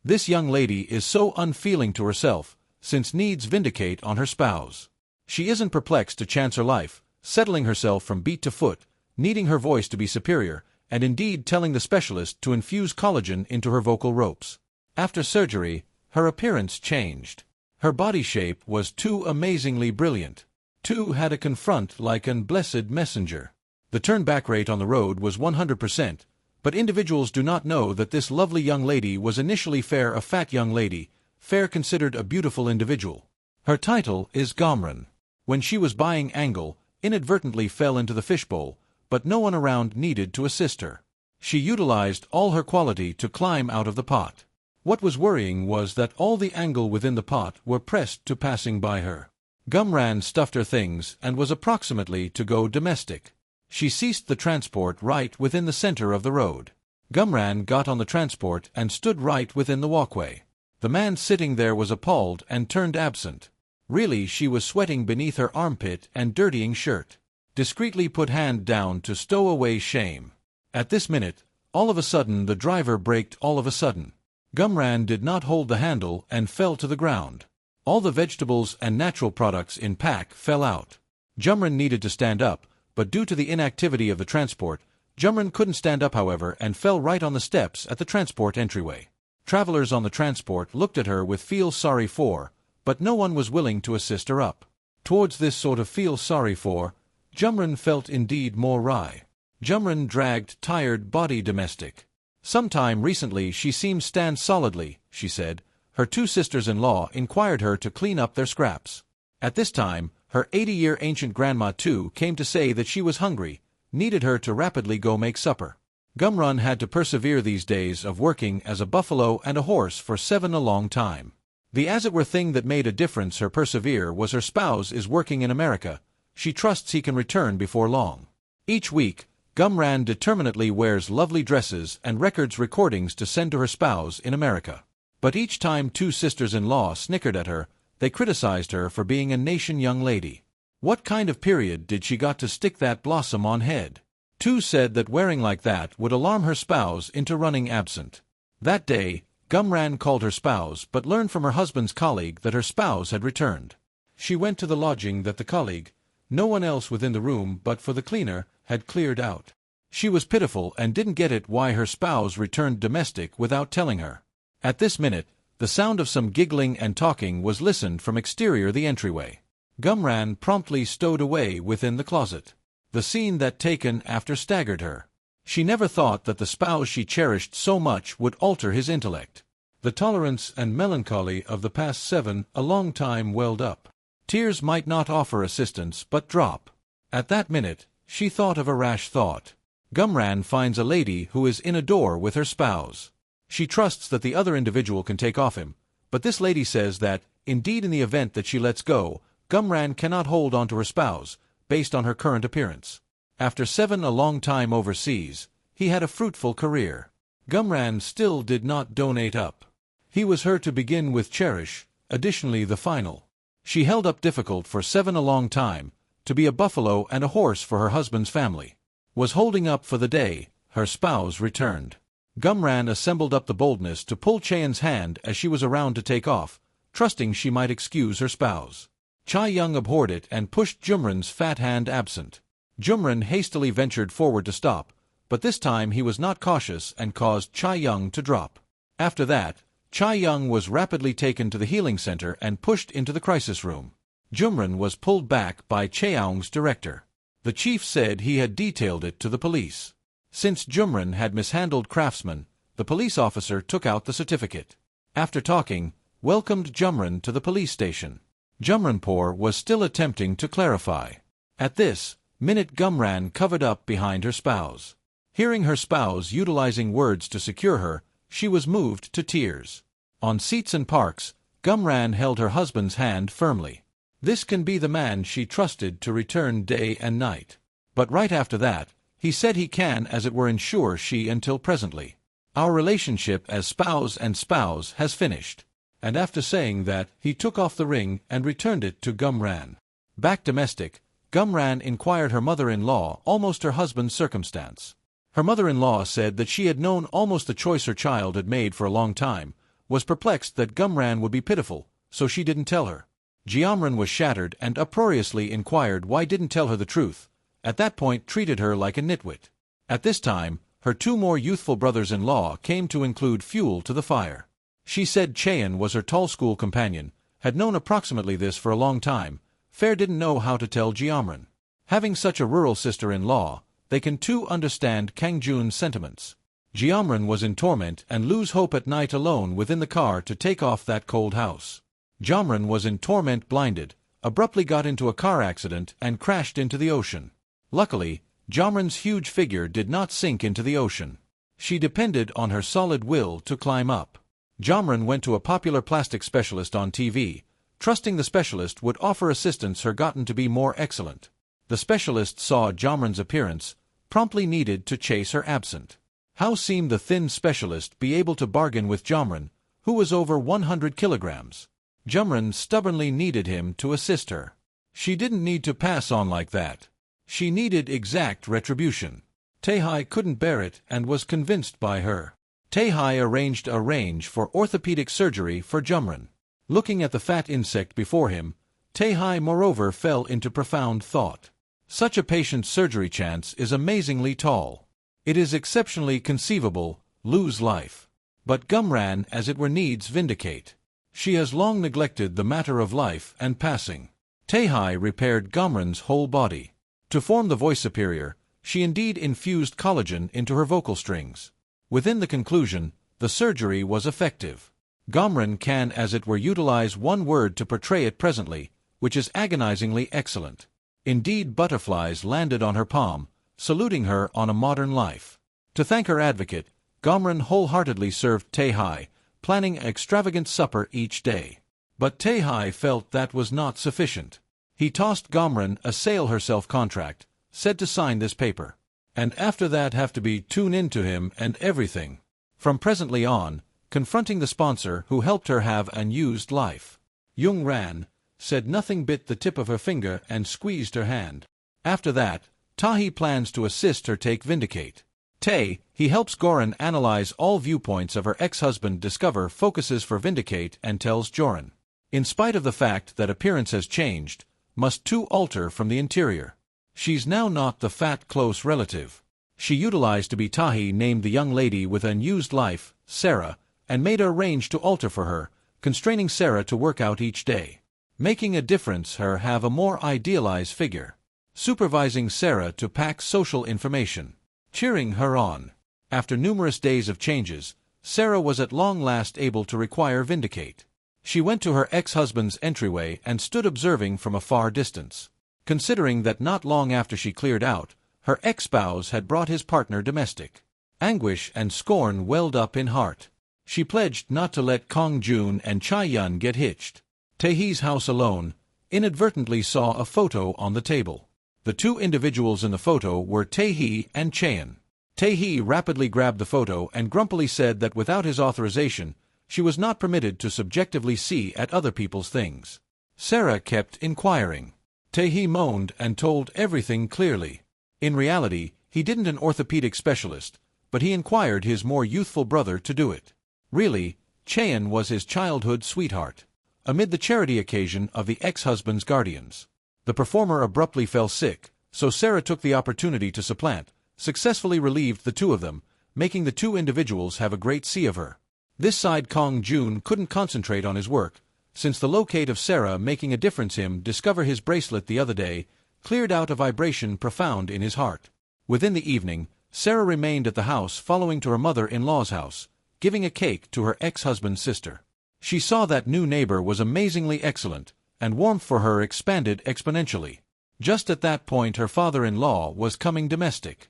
This young lady is so unfeeling to herself, since needs vindicate on her spouse. She isn't perplexed to chance her life, settling herself from beat to foot, needing her voice to be superior, and indeed telling the specialist to infuse collagen into her vocal ropes. After surgery, her appearance changed. Her body shape was too amazingly brilliant. Too had a confront like an blessed messenger. The turn-back rate on the road was 100%, but individuals do not know that this lovely young lady was initially fair, a fat young lady, fair considered a beautiful individual. Her title is Sa Geum-ran. When she was buying angle, inadvertently fell into the fishbowl, but no one around needed to assist her. She utilized all her quality to climb out of the pot. What was worrying was that all the angle within the pot were pressed to passing by her. Sa Geum-ran stuffed her things and was approximately to go domestic. She ceased the transport right within the center of the road. Sa Geum-ran got on the transport and stood right within the walkway. The man sitting there was appalled and turned absent. Really, she was sweating beneath her armpit and dirtying shirt. Discreetly put hand down to stow away shame. At this minute, all of a sudden the driver braked all of a sudden. Sa Geum-ran did not hold the handle and fell to the ground. All the vegetables and natural products in pack fell out. Sa Geum-ran needed to stand up, but due to the inactivity of the transport, Sa Geum-ran couldn't stand up, however, and fell right on the steps at the transport entryway. Travelers on the transport looked at her with feel sorry for, but no one was willing to assist her up. Towards this sort of feel sorry for, Sa Geum-ran felt indeed more wry. Sa Geum-ran dragged tired body domestic. Sometime recently she seemed stand solidly, she said. Her two sisters-in-law inquired her to clean up their scraps. At this time, her 80-year ancient grandma too came to say that she was hungry, needed her to rapidly go make supper. Sa Geum-ran had to persevere these days of working as a buffalo and a horse for 7 a long time. The as it were thing that made a difference her persevere was her spouse is working in America. She trusts he can return before long. Each week, Sa Geum-ran determinedly wears lovely dresses and records recordings to send to her spouse in America. But each time two sisters-in-law snickered at her, they criticized her for being a nation young lady. What kind of period did she got to stick that blossom on head? Two said that wearing like that would alarm her spouse into running absent. That day, Sa Geum-ran called her spouse but learned from her husband's colleague that her spouse had returned. She went to the lodging that the colleague, no one else within the room but for the cleaner, had cleared out. She was pitiful and didn't get it why her spouse returned domestic without telling her. At this minute, the sound of some giggling and talking was listened from exterior the entryway. Sa Geum-ran promptly stowed away within the closet. The scene that taken after staggered her. She never thought that the spouse she cherished so much would alter his intellect. The tolerance and melancholy of the past 7 a long time welled up. Tears might not offer assistance but drop. At that minute, she thought of a rash thought. Sa Geum-ran finds a lady who is in a door with her spouse. She trusts that the other individual can take off him, but this lady says that, indeed in the event that she lets go, Sa Geum-ran cannot hold on to her spouse, based on her current appearance. After 7 a long time overseas, he had a fruitful career. Sa Geum-ran still did not donate up. He was her to begin with cherish, additionally the final. She held up difficult for 7 a long time, to be a buffalo and a horse for her husband's family. Was holding up for the day, her spouse returned. Sa Geum-ran assembled up the boldness to pull Chaeyeon's hand as she was around to take off, trusting she might excuse her spouse. Chae-young abhorred it and pushed Sa Geum-ran's fat hand absent. Sa Geum-ran hastily ventured forward to stop, but this time he was not cautious and caused Chae-young to drop. After that, Chae-young was rapidly taken to the healing center and pushed into the crisis room. Sa Geum-ran was pulled back by Chae-young's director. The chief said he had detailed it to the police. Since Sa Geum-ran had mishandled craftsmen, the police officer took out the certificate. After talking, welcomed Sa Geum-ran to the police station. Sa Geum-ran was still attempting to clarify. At this minute Sa Geum-ran covered up behind her spouse. Hearing her spouse utilizing words to secure her, she was moved to tears. On seats and parks, Sa Geum-ran held her husband's hand firmly. This can be the man she trusted to return day and night. But right after that, he said he can as it were ensure she until presently. Our relationship as spouse and spouse has finished. And after saying that, he took off the ring and returned it to Sa Geum-ran. Back domestic, Sa Geum-ran inquired her mother-in-law almost her husband's circumstance. Her mother-in-law said that she had known almost the choice her child had made for a long time, was perplexed that Geum-ran would be pitiful, so she didn't tell her. Geum-ran was shattered and uproariously inquired why didn't tell her the truth, at that point treated her like a nitwit. At this time, her two more youthful brothers-in-law came to include fuel to the fire. She said Cheon was her tall school companion, had known approximately this for a long time. Fair didn't know how to tell Geum-ran. Having such a rural sister-in-law, they can too understand Kang Jun's sentiments. Geum-ran was in torment and lose hope at night alone within the car to take off that cold house. Geum-ran was in torment blinded, abruptly got into a car accident and crashed into the ocean. Luckily, Geum-ran's huge figure did not sink into the ocean. She depended on her solid will to climb up. Geum-ran went to a popular plastic specialist on TV, trusting the specialist would offer assistance her gotten to be more excellent. The specialist saw Geum-ran's appearance, promptly needed to chase her absent. How seemed the thin specialist be able to bargain with Geum-ran, who was over 100 kilograms? Geum-ran stubbornly needed him to assist her. She didn't need to pass on like that. She needed exact retribution. Tae-hye couldn't bear it and was convinced by her. Tae-hye arranged a range for orthopedic surgery for Geum-ran. Looking at the fat insect before him, Tae-hye moreover fell into profound thought. Such a patient's surgery chance is amazingly tall. It is exceptionally conceivable, lose life. But Geum-ran as it were needs vindicate. She has long neglected the matter of life and passing. Tae-hye repaired Geum-ran's whole body. To form the voice superior, she indeed infused collagen into her vocal strings. Within the conclusion, the surgery was effective. Geum-ran can as it were utilize one word to portray it presently, which is agonizingly excellent. Indeed, butterflies landed on her palm, saluting her on a modern life. To thank her advocate, Geum-ran wholeheartedly served Tae-hye, planning an extravagant supper each day. But Tae-hye felt that was not sufficient. He tossed Geum-ran a sale herself contract, said to sign this paper. And after that have to be tuned into him and everything. From presently on, confronting the sponsor who helped her have an used life. Geum-ran said nothing, bit the tip of her finger and squeezed her hand. After that, Tae plans to assist her take vindicate. He helps Goran analyze all viewpoints of her ex-husband, discover focuses for vindicate, and tells Joran. In spite of the fact that appearance has changed, must too alter from the interior. She's now not the fat close relative. She utilized to be Tae named the young lady with an unused life, Sara, and made a arrange to alter for her, constraining Sara to work out each day. Making a difference her have a more idealized figure. Supervising Sara to pack social information. Cheering her on. After numerous days of changes, Sara was at long last able to require vindicate. She went to her ex-husband's entryway and stood observing from a far distance. Considering that not long after she cleared out, her ex-spouse had brought his partner domestic. Anguish and scorn welled up in heart. She pledged not to let Kang Jun and Chae-yun get hitched. Taehee's house alone, inadvertently saw a photo on the table. The two individuals in the photo were Taehee and Cheon. Taehee rapidly grabbed the photo and grumpily said that without his authorization, she was not permitted to subjectively see at other people's things. Sara kept inquiring. Taehee moaned and told everything clearly. In reality, he didn't an orthopedic specialist, but he inquired his more youthful brother to do it. Really, Cheon was his childhood sweetheart. Amid the charity occasion of the ex-husband's guardians, the performer abruptly fell sick, so Sara took the opportunity to supplant, successfully relieved the two of them, making the two individuals have a great see of her. This side Kang Jun couldn't concentrate on his work, since the locate of Sara making a difference him discover his bracelet the other day, cleared out a vibration profound in his heart. Within the evening, Sara remained at the house following to her mother-in-law's house, giving a cake to her ex-husband's sister. She saw that new neighbor was amazingly excellent, and warmth for her expanded exponentially. Just at that point her father-in-law was coming domestic.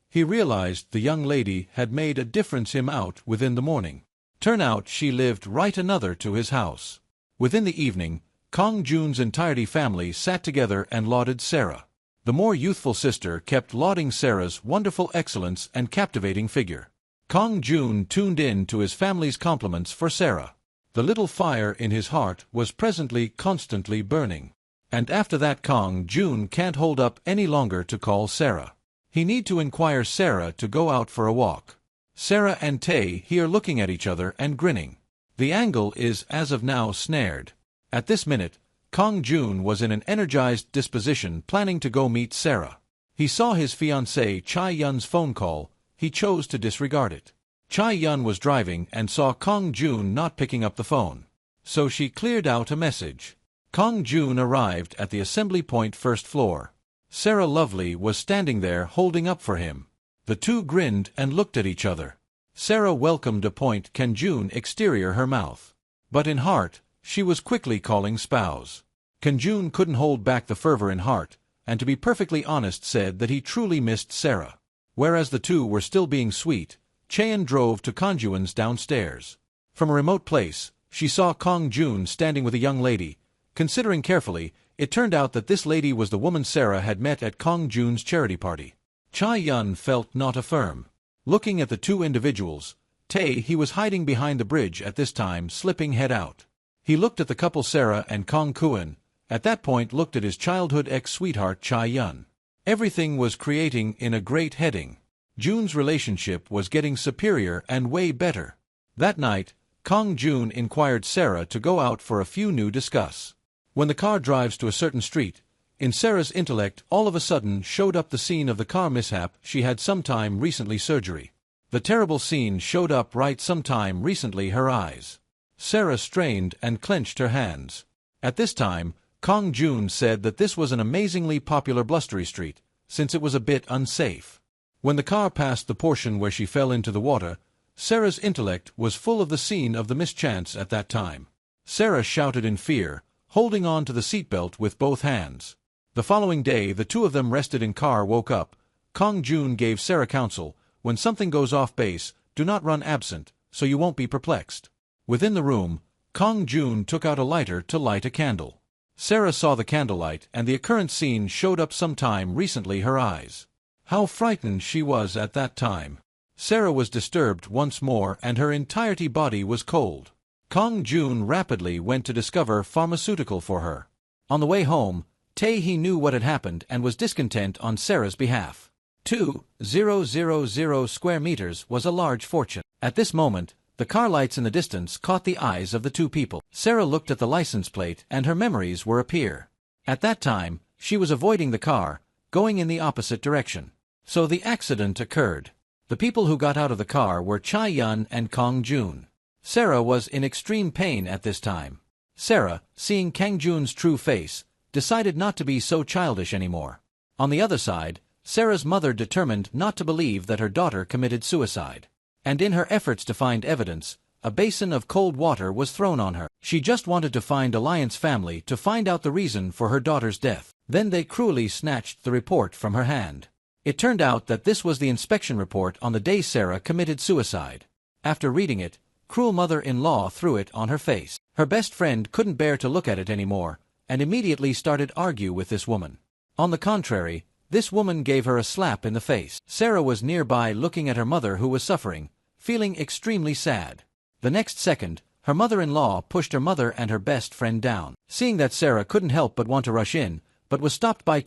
He realized the young lady had made a difference him out within the morning. Turn out she lived right another to his house. Within the evening, Kang Jun's entirety family sat together and lauded Sara. The more youthful sister kept lauding Sara's wonderful excellence and captivating figure. Kang Jun tuned in to his family's compliments for Sara. The little fire in his heart was presently constantly burning. And after that Kang Jun can't hold up any longer to call Sara. He need to inquire Sara to go out for a walk. Sara and Tae here looking at each other and grinning. The angle is as of now snared. At this minute, Kang Jun was in an energized disposition planning to go meet Sara. He saw his fiancée Chai Yun's phone call. He chose to disregard it. Chai Yun was driving and saw Kang Jun not picking up the phone. So she cleared out a message. Kang Jun arrived at the assembly point first floor. Sara Lovely was standing there holding up for him. The two grinned and looked at each other. Sara welcomed a point Kang Jun exterior her mouth. But in heart, she was quickly calling spouse. Kang Jun couldn't hold back the fervor in heart, and to be perfectly honest said that he truly missed Sara. Whereas the two were still being sweet, Cheon drove to Kang Jun's downstairs. From a remote place, she saw Kang Jun standing with a young lady. Considering carefully, it turned out that this lady was the woman Sara had met at Kang Jun's charity party. Chai Yun felt not affirm. Looking at the two individuals, he was hiding behind the bridge at this time, slipping head out. He looked at the couple Sara and Kang Kuan, at that point looked at his childhood ex-sweetheart Chai Yun. Everything was creating in a great heading. Jun's relationship was getting superior and way better. That night, Kang Jun inquired Sara to go out for a few new discuss. When the car drives to a certain street, in Sara's intellect all of a sudden showed up the scene of the car mishap she had sometime recently surgery. The terrible scene showed up right sometime recently her eyes. Sara strained and clenched her hands. At this time, Kang Jun said that this was an amazingly popular blustery street, since it was a bit unsafe. When the car passed the portion where she fell into the water, Sara's intellect was full of the scene of the mischance at that time. Sara shouted in fear, holding on to the seatbelt with both hands. The following day the two of them rested in car woke up. Kang Jun gave Sara counsel, when something goes off base, do not run absent, so you won't be perplexed. Within the room, Kang Jun took out a lighter to light a candle. Sara saw the candlelight and the occurrence scene showed up sometime recently her eyes. How frightened she was at that time. Sara was disturbed once more and her entirety body was cold. Kang Jun rapidly went to discover pharmaceutical for her. On the way home, he knew what had happened and was discontent on Sara's behalf. 2,000 square meters was a large fortune. At this moment, the car lights in the distance caught the eyes of the two people. Sara looked at the license plate and her memories were appear. At that time, she was avoiding the car, going in the opposite direction. So the accident occurred. The people who got out of the car were Chai Yun and Kang Jun. Sara was in extreme pain at this time. Sara, seeing Kang Jun's true face, decided not to be so childish anymore. On the other side, Sara's mother determined not to believe that her daughter committed suicide. And in her efforts to find evidence, a basin of cold water was thrown on her. She just wanted to find Alliance family to find out the reason for her daughter's death. Then they cruelly snatched the report from her hand. It turned out that this was the inspection report on the day Sara committed suicide. After reading it, cruel mother-in-law threw it on her face. Her best friend couldn't bear to look at it anymore, and immediately started argue with this woman. On the contrary, this woman gave her a slap in the face. Sara was nearby looking at her mother who was suffering, feeling extremely sad. The next second, her mother-in-law pushed her mother and her best friend down. Seeing that Sara couldn't help but want to rush in, but was stopped by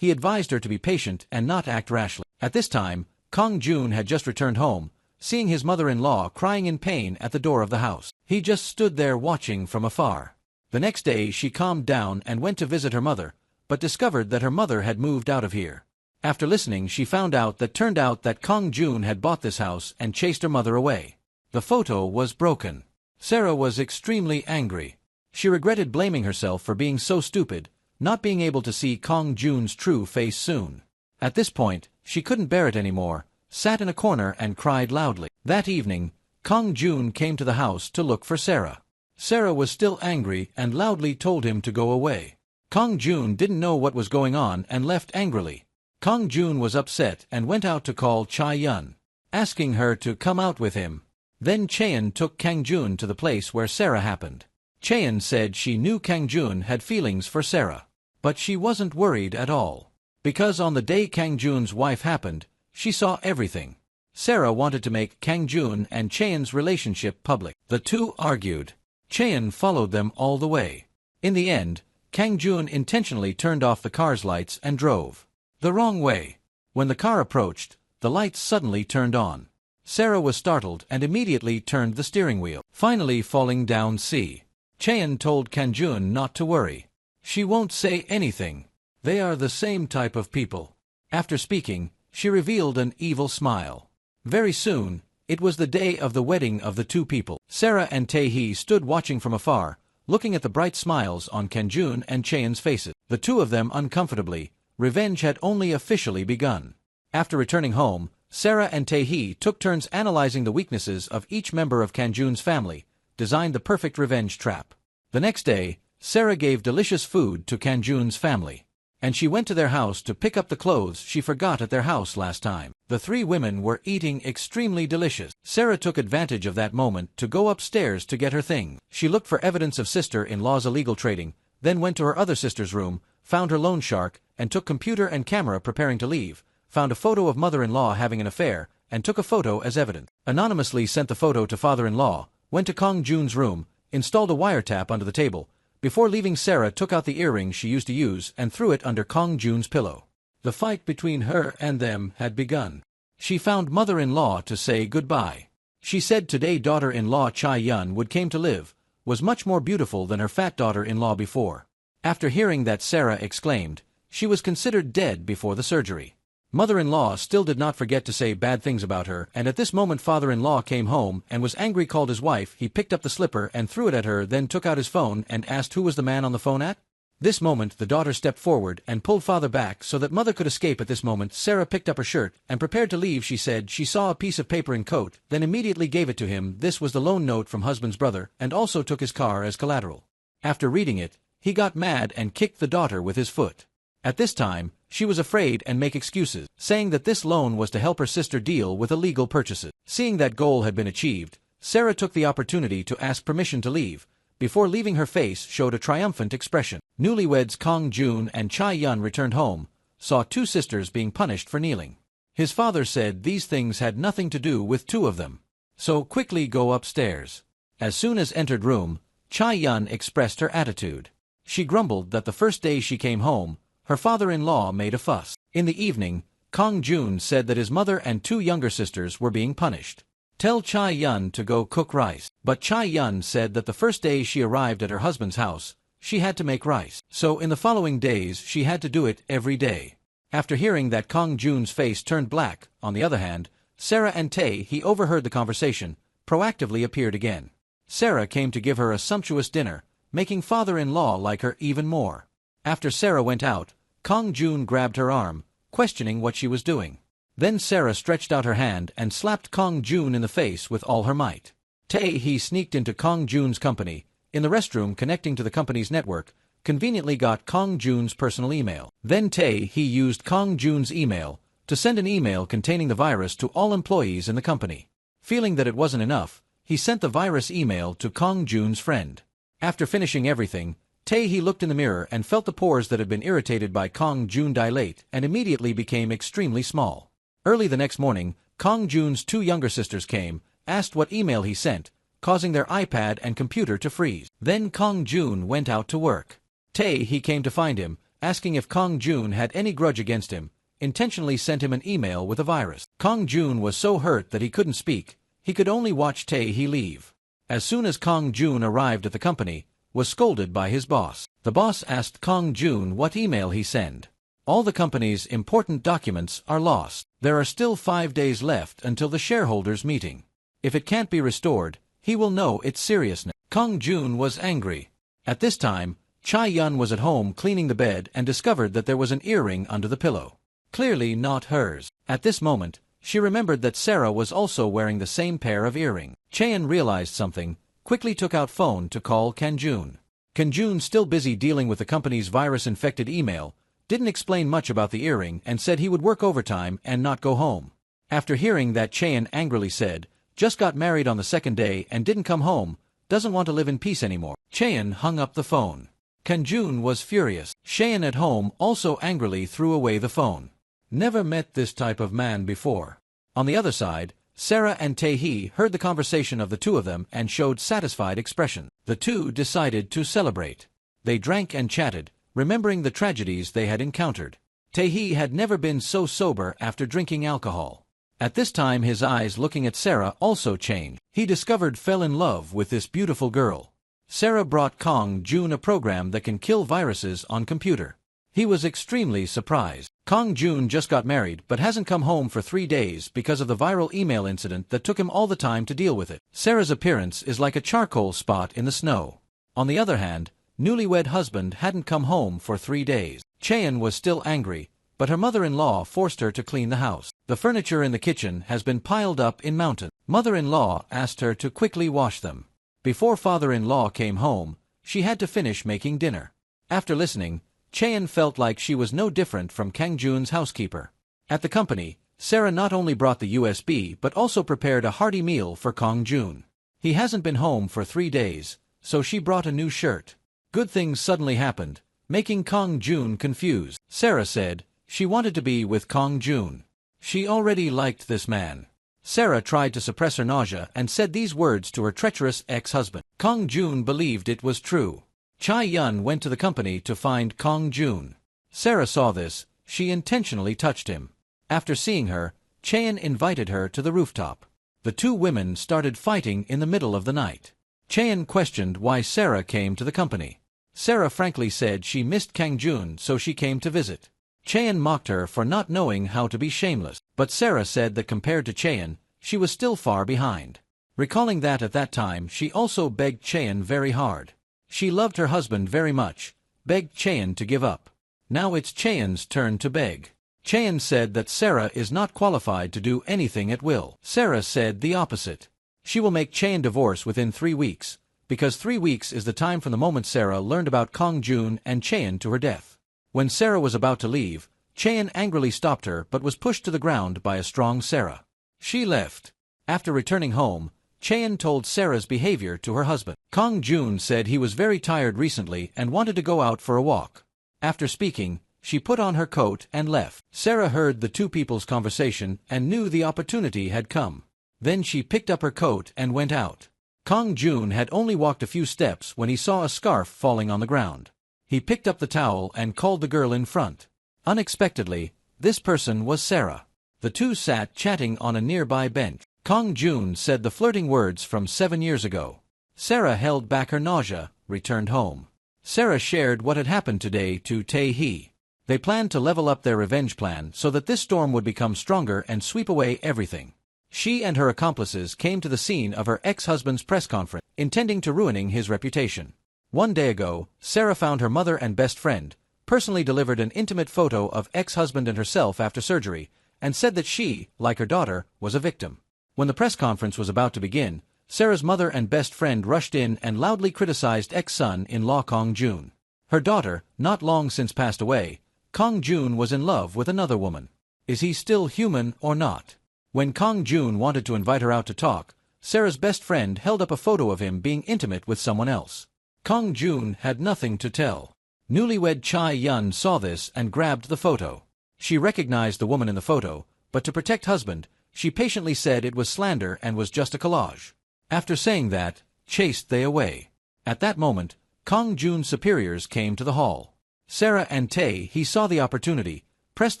he advised her to be patient and not act rashly. At this time, Kang Jun had just returned home, seeing his mother-in-law crying in pain at the door of the house. He just stood there watching from afar. The next day she calmed down and went to visit her mother, but discovered that her mother had moved out of here. After listening she found out that Kang Jun had bought this house and chased her mother away. The photo was broken. Sara was extremely angry. She regretted blaming herself for being so stupid, not being able to see Kang Jun's true face soon. At this point, she couldn't bear it anymore, sat in a corner and cried loudly. That evening, Kang Jun came to the house to look for Sara. Sara was still angry and loudly told him to go away. Kang Jun didn't know what was going on and left angrily. Kang Jun was upset and went out to call Chai Yun, asking her to come out with him. Then Cheon took Kang Jun to the place where Sara happened. Cheon said she knew Kang Jun had feelings for Sara, but she wasn't worried at all. Because on the day Kang Jun's wife happened, she saw everything. Sara wanted to make Kang Jun and Cheon's relationship public. The two argued. Cheon followed them all the way. In the end, Kang Jun intentionally turned off the car's lights and drove the wrong way. When the car approached, the lights suddenly turned on. Sara was startled and immediately turned the steering wheel. Finally falling down Chaeyeon told Kanjun not to worry. She won't say anything. They are the same type of people. After speaking, she revealed an evil smile. Very soon, it was the day of the wedding of the two people. Sara and Tae-hee stood watching from afar, looking at the bright smiles on Kanjun and Chaeyeon's faces. The two of them uncomfortably. Revenge had only officially begun. After returning home, Sara and Tae-hee took turns analyzing the weaknesses of each member of Kanjun's family, designed the perfect revenge trap. The next day, Sara gave delicious food to Kanjun's family. And she went to their house to pick up the clothes she forgot at their house last time. The three women were eating extremely delicious. Sara took advantage of that moment to go upstairs to get her thing. She looked for evidence of sister-in-law's illegal trading, then went to her other sister's room, found her loan shark, and took computer and camera preparing to leave, found a photo of mother-in-law having an affair, and took a photo as evidence. Anonymously sent the photo to father-in-law, went to Kong Jun's room, installed a wiretap under the table. Before leaving, Sara took out the earring she used to use and threw it under Kong Jun's pillow. The fight between her and them had begun. She found mother-in-law to say goodbye. She said today daughter-in-law Chae-yeon would came to live, was much more beautiful than her fat daughter-in-law before. After hearing that, Sara exclaimed, she was considered dead before the surgery. Mother-in-law still did not forget to say bad things about her, and at this moment father-in-law came home and was angry, called his wife. He picked up the slipper and threw it at her, then took out his phone and asked who was the man on the phone at. This moment the daughter stepped forward and pulled father back so that mother could escape. At this moment Sara picked up her shirt and prepared to leave. She said she saw a piece of paper and coat, then immediately gave it to him. This was the loan note from husband's brother, and also took his car as collateral. After reading it, he got mad and kicked the daughter with his foot. At this time, she was afraid and make excuses, saying that this loan was to help her sister deal with illegal purchases. Seeing that goal had been achieved, Sara took the opportunity to ask permission to leave. Before leaving, her face showed a triumphant expression. Newlyweds Kong Jun and Chae-yeon returned home, saw two sisters being punished for kneeling. His father said these things had nothing to do with two of them. So quickly go upstairs. As soon as entered room, Chae-yeon expressed her attitude. She grumbled that the first day she came home, her father-in-law made a fuss. In the evening, Kong Jun said that his mother and two younger sisters were being punished. Tell Chae-yeon to go cook rice. But Chae-yeon said that the first day she arrived at her husband's house, she had to make rice. So in the following days she had to do it every day. After hearing that, Kong Jun's face turned black. On the other hand, Sara and Tae-hee overheard the conversation, proactively appeared again. Sara came to give her a sumptuous dinner, making father-in-law like her even more. After Sara went out, Kong Jun grabbed her arm, questioning what she was doing. Then Sara stretched out her hand and slapped Kong Jun in the face with all her might. Tae-hee sneaked into Kong Jun's company, in the restroom connecting to the company's network, conveniently got Kong Jun's personal email. Then Tae-hee used Kong Jun's email to send an email containing the virus to all employees in the company. Feeling that it wasn't enough, he sent the virus email to Kong Jun's friend. After finishing everything, Tae-hee looked in the mirror and felt the pores that had been irritated by Kong Jun dilate and immediately became extremely small. Early the next morning, Kong Jun's two younger sisters came, asked what email he sent, causing their iPad and computer to freeze. Then Kong Jun went out to work. Tae-hee came to find him, asking if Kong Jun had any grudge against him, intentionally sent him an email with a virus. Kong Jun was so hurt that he couldn't speak, he could only watch Tae-hee leave. As soon as Kong Jun arrived at the company, was scolded by his boss. The boss asked Kong Jun what email he sent. All the company's important documents are lost. There are still 5 days left until the shareholders' meeting. If it can't be restored, he will know its seriousness. Kong Jun was angry. At this time, Chae-yeon was at home cleaning the bed and discovered that there was an earring under the pillow. Clearly not hers. At this moment, she remembered that Sara was also wearing the same pair of earrings. Chae-yeon realized something, quickly took out phone to call Kanjun. Kanjun, still busy dealing with the company's virus-infected email, didn't explain much about the earring and said he would work overtime and not go home. After hearing that, Chae-yeon angrily said, just got married on the second day and didn't come home, doesn't want to live in peace anymore. Chae-yeon hung up the phone. Kanjun was furious. Chae-yeon at home also angrily threw away the phone. Never met this type of man before. On the other side, Sara and Tae-hee heard the conversation of the two of them and showed satisfied expression. The two decided to celebrate. They drank and chatted, remembering the tragedies they had encountered. Tae-hee had never been so sober after drinking alcohol. At this time his eyes looking at Sara also changed. He discovered fell in love with this beautiful girl. Sara brought Kong Jun a program that can kill viruses on computer. He was extremely surprised. Kong Jun just got married but hasn't come home for 3 days because of the viral email incident that took him all the time to deal with it. Sara's appearance is like a charcoal spot in the snow. On the other hand, newlywed husband hadn't come home for 3 days. Cheon was still angry, but her mother-in-law forced her to clean the house. The furniture in the kitchen has been piled up in mountains. Mother-in-law asked her to quickly wash them. Before father-in-law came home, she had to finish making dinner. After listening, Cheon felt like she was no different from Kang Jun's housekeeper. At the company, Sara not only brought the USB but also prepared a hearty meal for Kong Jun. He hasn't been home for 3 days, so she brought a new shirt. Good things suddenly happened, making Kong Jun confused. Sara said she wanted to be with Kong Jun. She already liked this man. Sara tried to suppress her nausea and said these words to her treacherous ex-husband. Kong Jun believed it was true. Chae-yun went to the company to find Kong Jun. Sara saw this. She intentionally touched him. After seeing her, Cheon invited her to the rooftop. The two women started fighting in the middle of the night. Cheon questioned why Sara came to the company. Sara frankly said she missed Kang Jun, so she came to visit. Cheon mocked her for not knowing how to be shameless, but Sara said that compared to Cheon, she was still far behind. Recalling that at that time she also begged Cheon very hard. She loved her husband very much, begged Cheon to give up. Now it's Cheon's turn to beg. Cheon said that Sara is not qualified to do anything at will. Sara said the opposite. She will make Cheon divorce within 3 weeks, because 3 weeks is the time from the moment Sara learned about Kong Jun and Cheon to her death. When Sara was about to leave, Cheon angrily stopped her but was pushed to the ground by a strong Sara. She left. After returning home, Cheon told Sara's behavior to her husband. Kong Jun said he was very tired recently and wanted to go out for a walk. After speaking, she put on her coat and left. Sara heard the two people's conversation and knew the opportunity had come. Then she picked up her coat and went out. Kong Jun had only walked a few steps when he saw a scarf falling on the ground. He picked up the towel and called the girl in front. Unexpectedly, this person was Sara. The two sat chatting on a nearby bench. Kong Jun said the flirting words from 7 years ago. Sara held back her nausea, returned home. Sara shared what had happened today to Tae-hee. They planned to level up their revenge plan so that this storm would become stronger and sweep away everything. She and her accomplices came to the scene of her ex-husband's press conference, intending to ruining his reputation. 1 day ago, Sara found her mother and best friend, personally delivered an intimate photo of ex-husband and herself after surgery, and said that she, like her daughter, was a victim. When the press conference was about to begin, Sara's mother and best friend rushed in and loudly criticized ex-son-in-law Kong Jun. Her daughter, not long since passed away, Kong Jun was in love with another woman. Is he still human or not? When Kong Jun wanted to invite her out to talk, Sara's best friend held up a photo of him being intimate with someone else. Kong Jun had nothing to tell. Newlywed Chae-yun saw this and grabbed the photo. She recognized the woman in the photo, but to protect husband, she patiently said it was slander and was just a collage. After saying that, chased they away. At that moment, Kong Jun's superiors came to the hall. Sara and Tae-hee saw the opportunity, pressed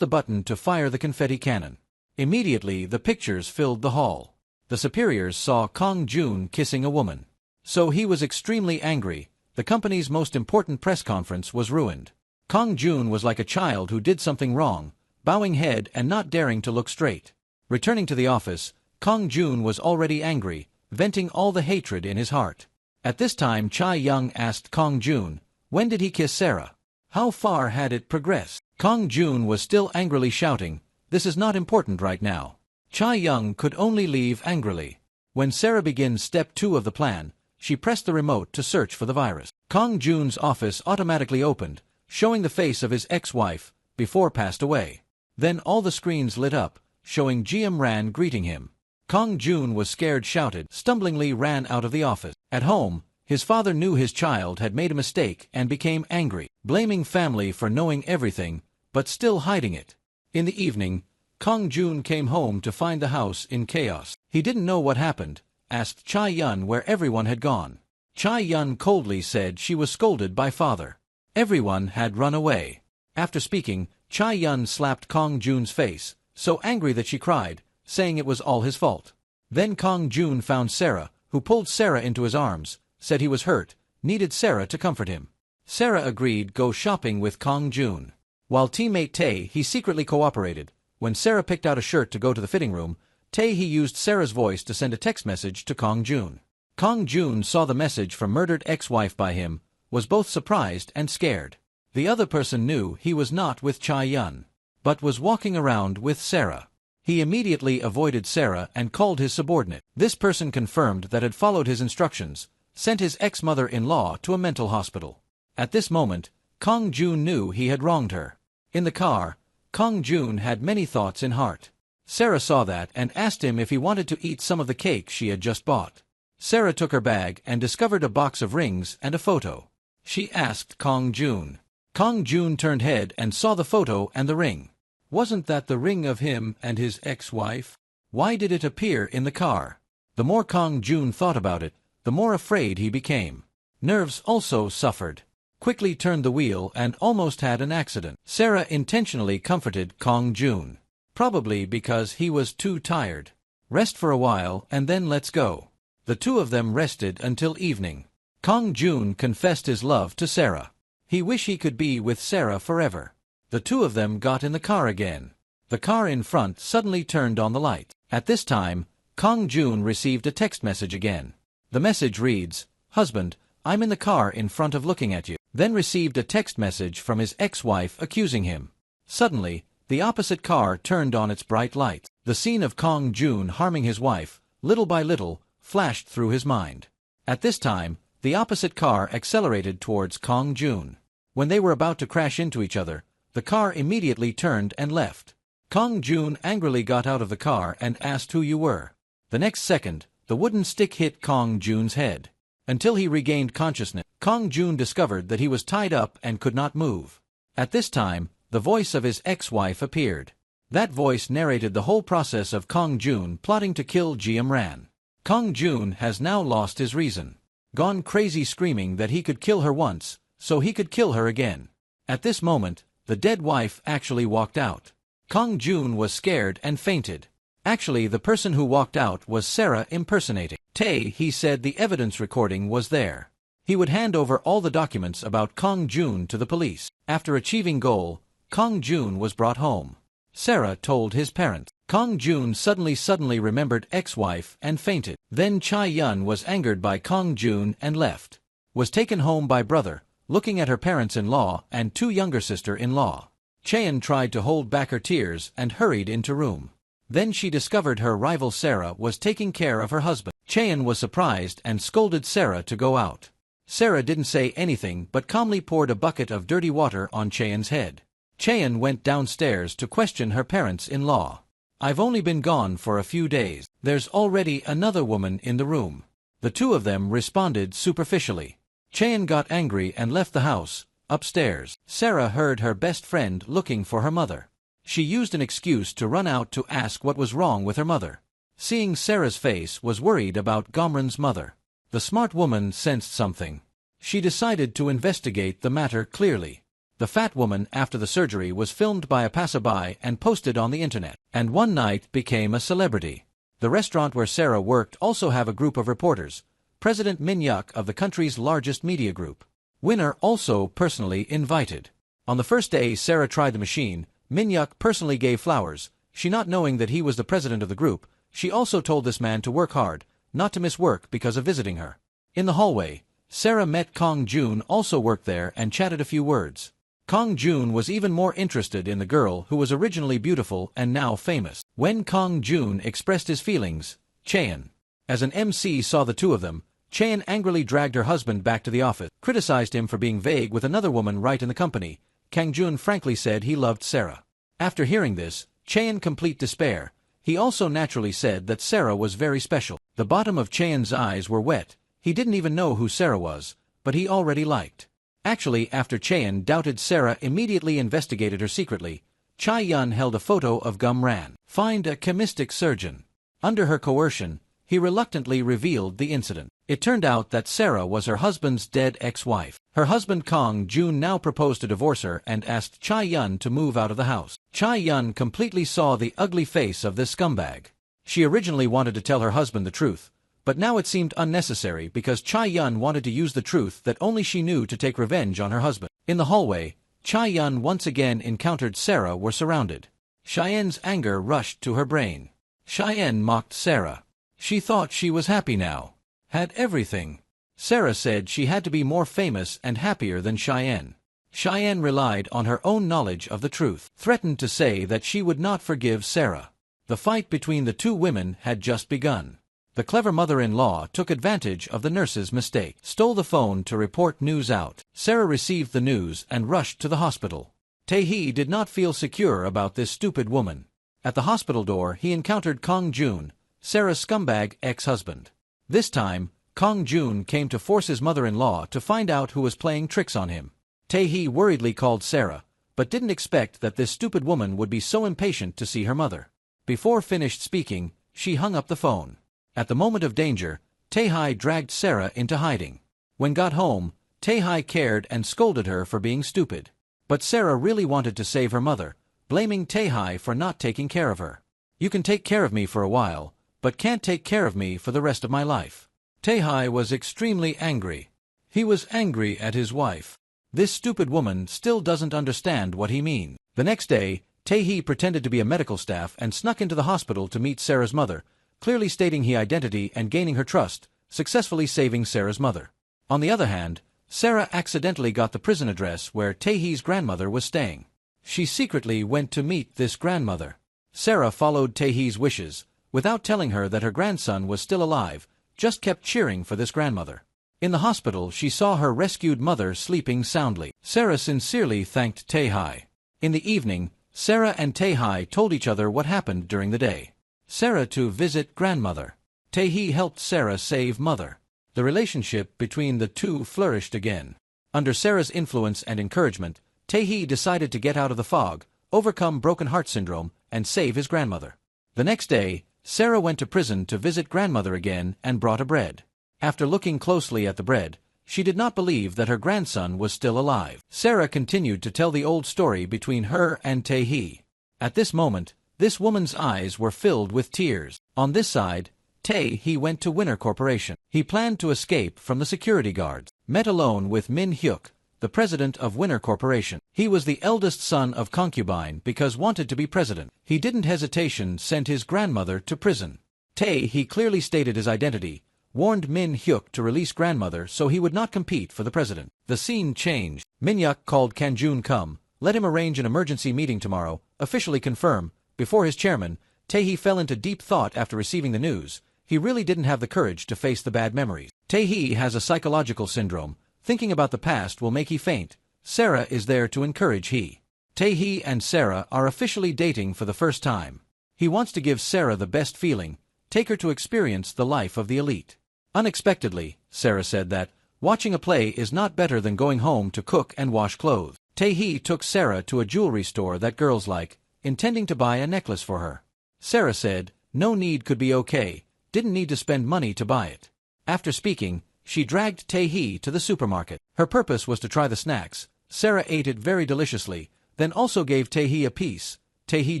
the button to fire the confetti cannon. Immediately the pictures filled the hall. The superiors saw Kong Jun kissing a woman. So he was extremely angry. The company's most important press conference was ruined. Kong Jun was like a child who did something wrong, bowing head and not daring to look straight. Returning to the office, Kong Jun was already angry, venting all the hatred in his heart. At this time Chae-young asked Kong Jun, when did he kiss Sara? How far had it progressed? Kong Jun was still angrily shouting, this is not important right now. Chae-young could only leave angrily. When Sara begins step 2 of the plan, she pressed the remote to search for the virus. Kong Jun's office automatically opened, showing the face of his ex-wife, before passed away. Then all the screens lit up, showing Sa Geum-ran greeting him. Kong Jun was scared, shouted, stumblingly ran out of the office. At home, his father knew his child had made a mistake and became angry, blaming family for knowing everything, but still hiding it. In the evening, Kong Jun came home to find the house in chaos. He didn't know what happened, asked Chae-yun where everyone had gone. Chae-yun coldly said she was scolded by father. Everyone had run away. After speaking, Chae-yun slapped Kong Jun's face, so angry that she cried, saying it was all his fault. Then Kang Jun found Sara, who pulled Sara into his arms, said he was hurt, needed Sara to comfort him. Sara agreed go shopping with Kang Jun. While teammate Tae he secretly cooperated. When Sara picked out a shirt to go to the fitting room, Tae he used Sara's voice to send a text message to Kang Jun. Kang Jun saw the message from murdered ex-wife by him, was both surprised and scared. The other person knew he was not with Chae-yun, but was walking around with Sara. He immediately avoided Sara and called his subordinate. This person confirmed that had followed his instructions, sent his ex-mother-in-law to a mental hospital. At this moment, Kang Jun knew he had wronged her. In the car, Kang Jun had many thoughts in heart. Sara saw that and asked him if he wanted to eat some of the cake she had just bought. Sara took her bag and discovered a box of rings and a photo. She asked Kang Jun. Kang Jun turned head and saw the photo and the ring. Wasn't that the ring of him and his ex-wife? Why did it appear in the car? The more Kang Jun thought about it, the more afraid he became. Nerves also suffered. Quickly turned the wheel and almost had an accident. Sara intentionally comforted Kang Jun. Probably because he was too tired. Rest for a while and then let's go. The two of them rested until evening. Kang Jun confessed his love to Sara. He wished he could be with Sara forever. The two of them got in the car again. The car in front suddenly turned on the light. At this time, Kang Jun received a text message again. The message reads, "Husband, I'm in the car in front of looking at you." Then received a text message from his ex-wife accusing him. Suddenly, the opposite car turned on its bright lights. The scene of Kang Jun harming his wife, little by little, flashed through his mind. At this time, the opposite car accelerated towards Kang Jun. When they were about to crash into each other, the car immediately turned and left. Kang Jun angrily got out of the car and asked who you were. The next second, the wooden stick hit Kang Jun's head. Until he regained consciousness, Kang Jun discovered that he was tied up and could not move. At this time, the voice of his ex-wife appeared. That voice narrated the whole process of Kang Jun plotting to kill Sa Geum-ran. Kang Jun has now lost his reason. Gone crazy screaming that he could kill her once, so he could kill her again. At this moment, the dead wife actually walked out. Kang Jun was scared and fainted. Actually, the person who walked out was Sara impersonating Tae. He said the evidence recording was there. He would hand over all the documents about Kang Jun to the police. After achieving goal, Kang Jun was brought home. Sara told his parents. Kang Jun suddenly remembered ex-wife and fainted. Then Chae-yun was angered by Kang Jun and left. Was taken home by brother, looking at her parents-in-law and two younger sister-in-law. Chae-yun tried to hold back her tears and hurried into room. Then she discovered her rival Sara was taking care of her husband. Chae-yun was surprised and scolded Sara to go out. Sara didn't say anything but calmly poured a bucket of dirty water on Chae-yun's head. Chae-yun went downstairs to question her parents-in-law. "I've only been gone for a few days. There's already another woman in the room." The two of them responded superficially. Chae-yun got angry and left the house. Upstairs, Sara heard her best friend looking for her mother. She used an excuse to run out to ask what was wrong with her mother. Seeing Sara's face, was worried about Sa Geum-ran's mother. The smart woman sensed something. She decided to investigate the matter clearly. The fat woman after the surgery was filmed by a passerby and posted on the internet, and one night became a celebrity. The restaurant where Sara worked also have a group of reporters. President Min-yuk of the country's largest media group. Winner also personally invited. On the first day Sara tried the machine, Min-yuk personally gave flowers. She, not knowing that he was the president of the group, she also told this man to work hard, not to miss work because of visiting her. In the hallway, Sara met Kang Jun, also worked there, and chatted a few words. Kang Jun was even more interested in the girl who was originally beautiful and now famous. When Kang Jun expressed his feelings, Chae-yun, as an MC, saw the two of them. Chae-yun angrily dragged her husband back to the office, criticized him for being vague with another woman right in the company. Kang Jun frankly said he loved Sara. After hearing this, Chae-yun complete despair. He also naturally said that Sara was very special. The bottom of Chae-yun's eyes were wet. He didn't even know who Sara was, but he already liked. Actually, after Chae-yun doubted Sara, immediately investigated her secretly. Chae-yun held a photo of Sa Geum-ran. Find a chemistic surgeon. Under her coercion, he reluctantly revealed the incident. It turned out that Sara was her husband's dead ex-wife. Her husband Kang Jun now proposed to divorce her and asked Chae-yun to move out of the house. Chae-yun completely saw the ugly face of this scumbag. She originally wanted to tell her husband the truth, but now it seemed unnecessary because Cha-yun wanted to use the truth that only she knew to take revenge on her husband. In the hallway, Cha-yun once again encountered Sara were surrounded. Cheyenne's anger rushed to her brain. Cheyenne mocked Sara. She thought she was happy now. Had everything. Sara said she had to be more famous and happier than Cheyenne. Cheyenne relied on her own knowledge of the truth, threatened to say that she would not forgive Sara. The fight between the two women had just begun. The clever mother-in-law took advantage of the nurse's mistake, stole the phone to report news out. Sara received the news and rushed to the hospital. Tae-hee did not feel secure about this stupid woman. At the hospital door he encountered Kong Jun, Sara's scumbag ex-husband. This time, Kong Jun came to force his mother-in-law to find out who was playing tricks on him. Tae-hee worriedly called Sara, but didn't expect that this stupid woman would be so impatient to see her mother. Before finished speaking, she hung up the phone. At the moment of danger, Tae-hee dragged Sara into hiding. When got home, Tae-hee cared and scolded her for being stupid. But Sara really wanted to save her mother, blaming Tae-hee for not taking care of her. "You can take care of me for a while, but can't take care of me for the rest of my life." Tae-hee was extremely angry. He was angry at his wife. This stupid woman still doesn't understand what he means. The next day, Tae-hee pretended to be a medical staff and snuck into the hospital to meet Sara's mother, clearly stating his identity and gaining her trust, successfully saving Sara's mother. On the other hand, Sara accidentally got the prison address where Tae-hee's grandmother was staying. She secretly went to meet this grandmother. Sara followed Tae-hee's wishes, without telling her that her grandson was still alive, just kept cheering for this grandmother. In the hospital she saw her rescued mother sleeping soundly. Sara sincerely thanked Tae-hee. In the evening, Sara and Tae-hee told each other what happened during the day. Sara to visit grandmother. Tae-hee helped Sara save mother. The relationship between the two flourished again. Under Sara's influence and encouragement, Tae-hee decided to get out of the fog, overcome broken heart syndrome, and save his grandmother. The next day, Sara went to prison to visit grandmother again and brought a bread. After looking closely at the bread, she did not believe that her grandson was still alive. Sara continued to tell the old story between her and Tae-hee. At this moment, this woman's eyes were filled with tears. On this side, Tae-hee went to Winner Corporation. He planned to escape from the security guards. Met alone with Min Hyuk, the president of Winner Corporation. He was the eldest son of concubine because wanted to be president. He didn't hesitation sent his grandmother to prison. Tae-hee clearly stated his identity, warned Min Hyuk to release grandmother so he would not compete for the president. The scene changed. Min Hyuk called Kanjun come, let him arrange an emergency meeting tomorrow, officially confirm. Before his chairman, Tae-hee fell into deep thought after receiving the news. He really didn't have the courage to face the bad memories. Tae-hee has a psychological syndrome. Thinking about the past will make he faint. Sara is there to encourage he. Tae-hee and Sara are officially dating for the first time. He wants to give Sara the best feeling, take her to experience the life of the elite. Unexpectedly, Sara said that watching a play is not better than going home to cook and wash clothes. Tae-hee took Sara to a jewelry store that girls like, intending to buy a necklace for her. Sara said, no need could be okay, didn't need to spend money to buy it. After speaking, she dragged Tae-hee to the supermarket. Her purpose was to try the snacks. Sara ate it very deliciously, then also gave Tae-hee a piece. Tae-hee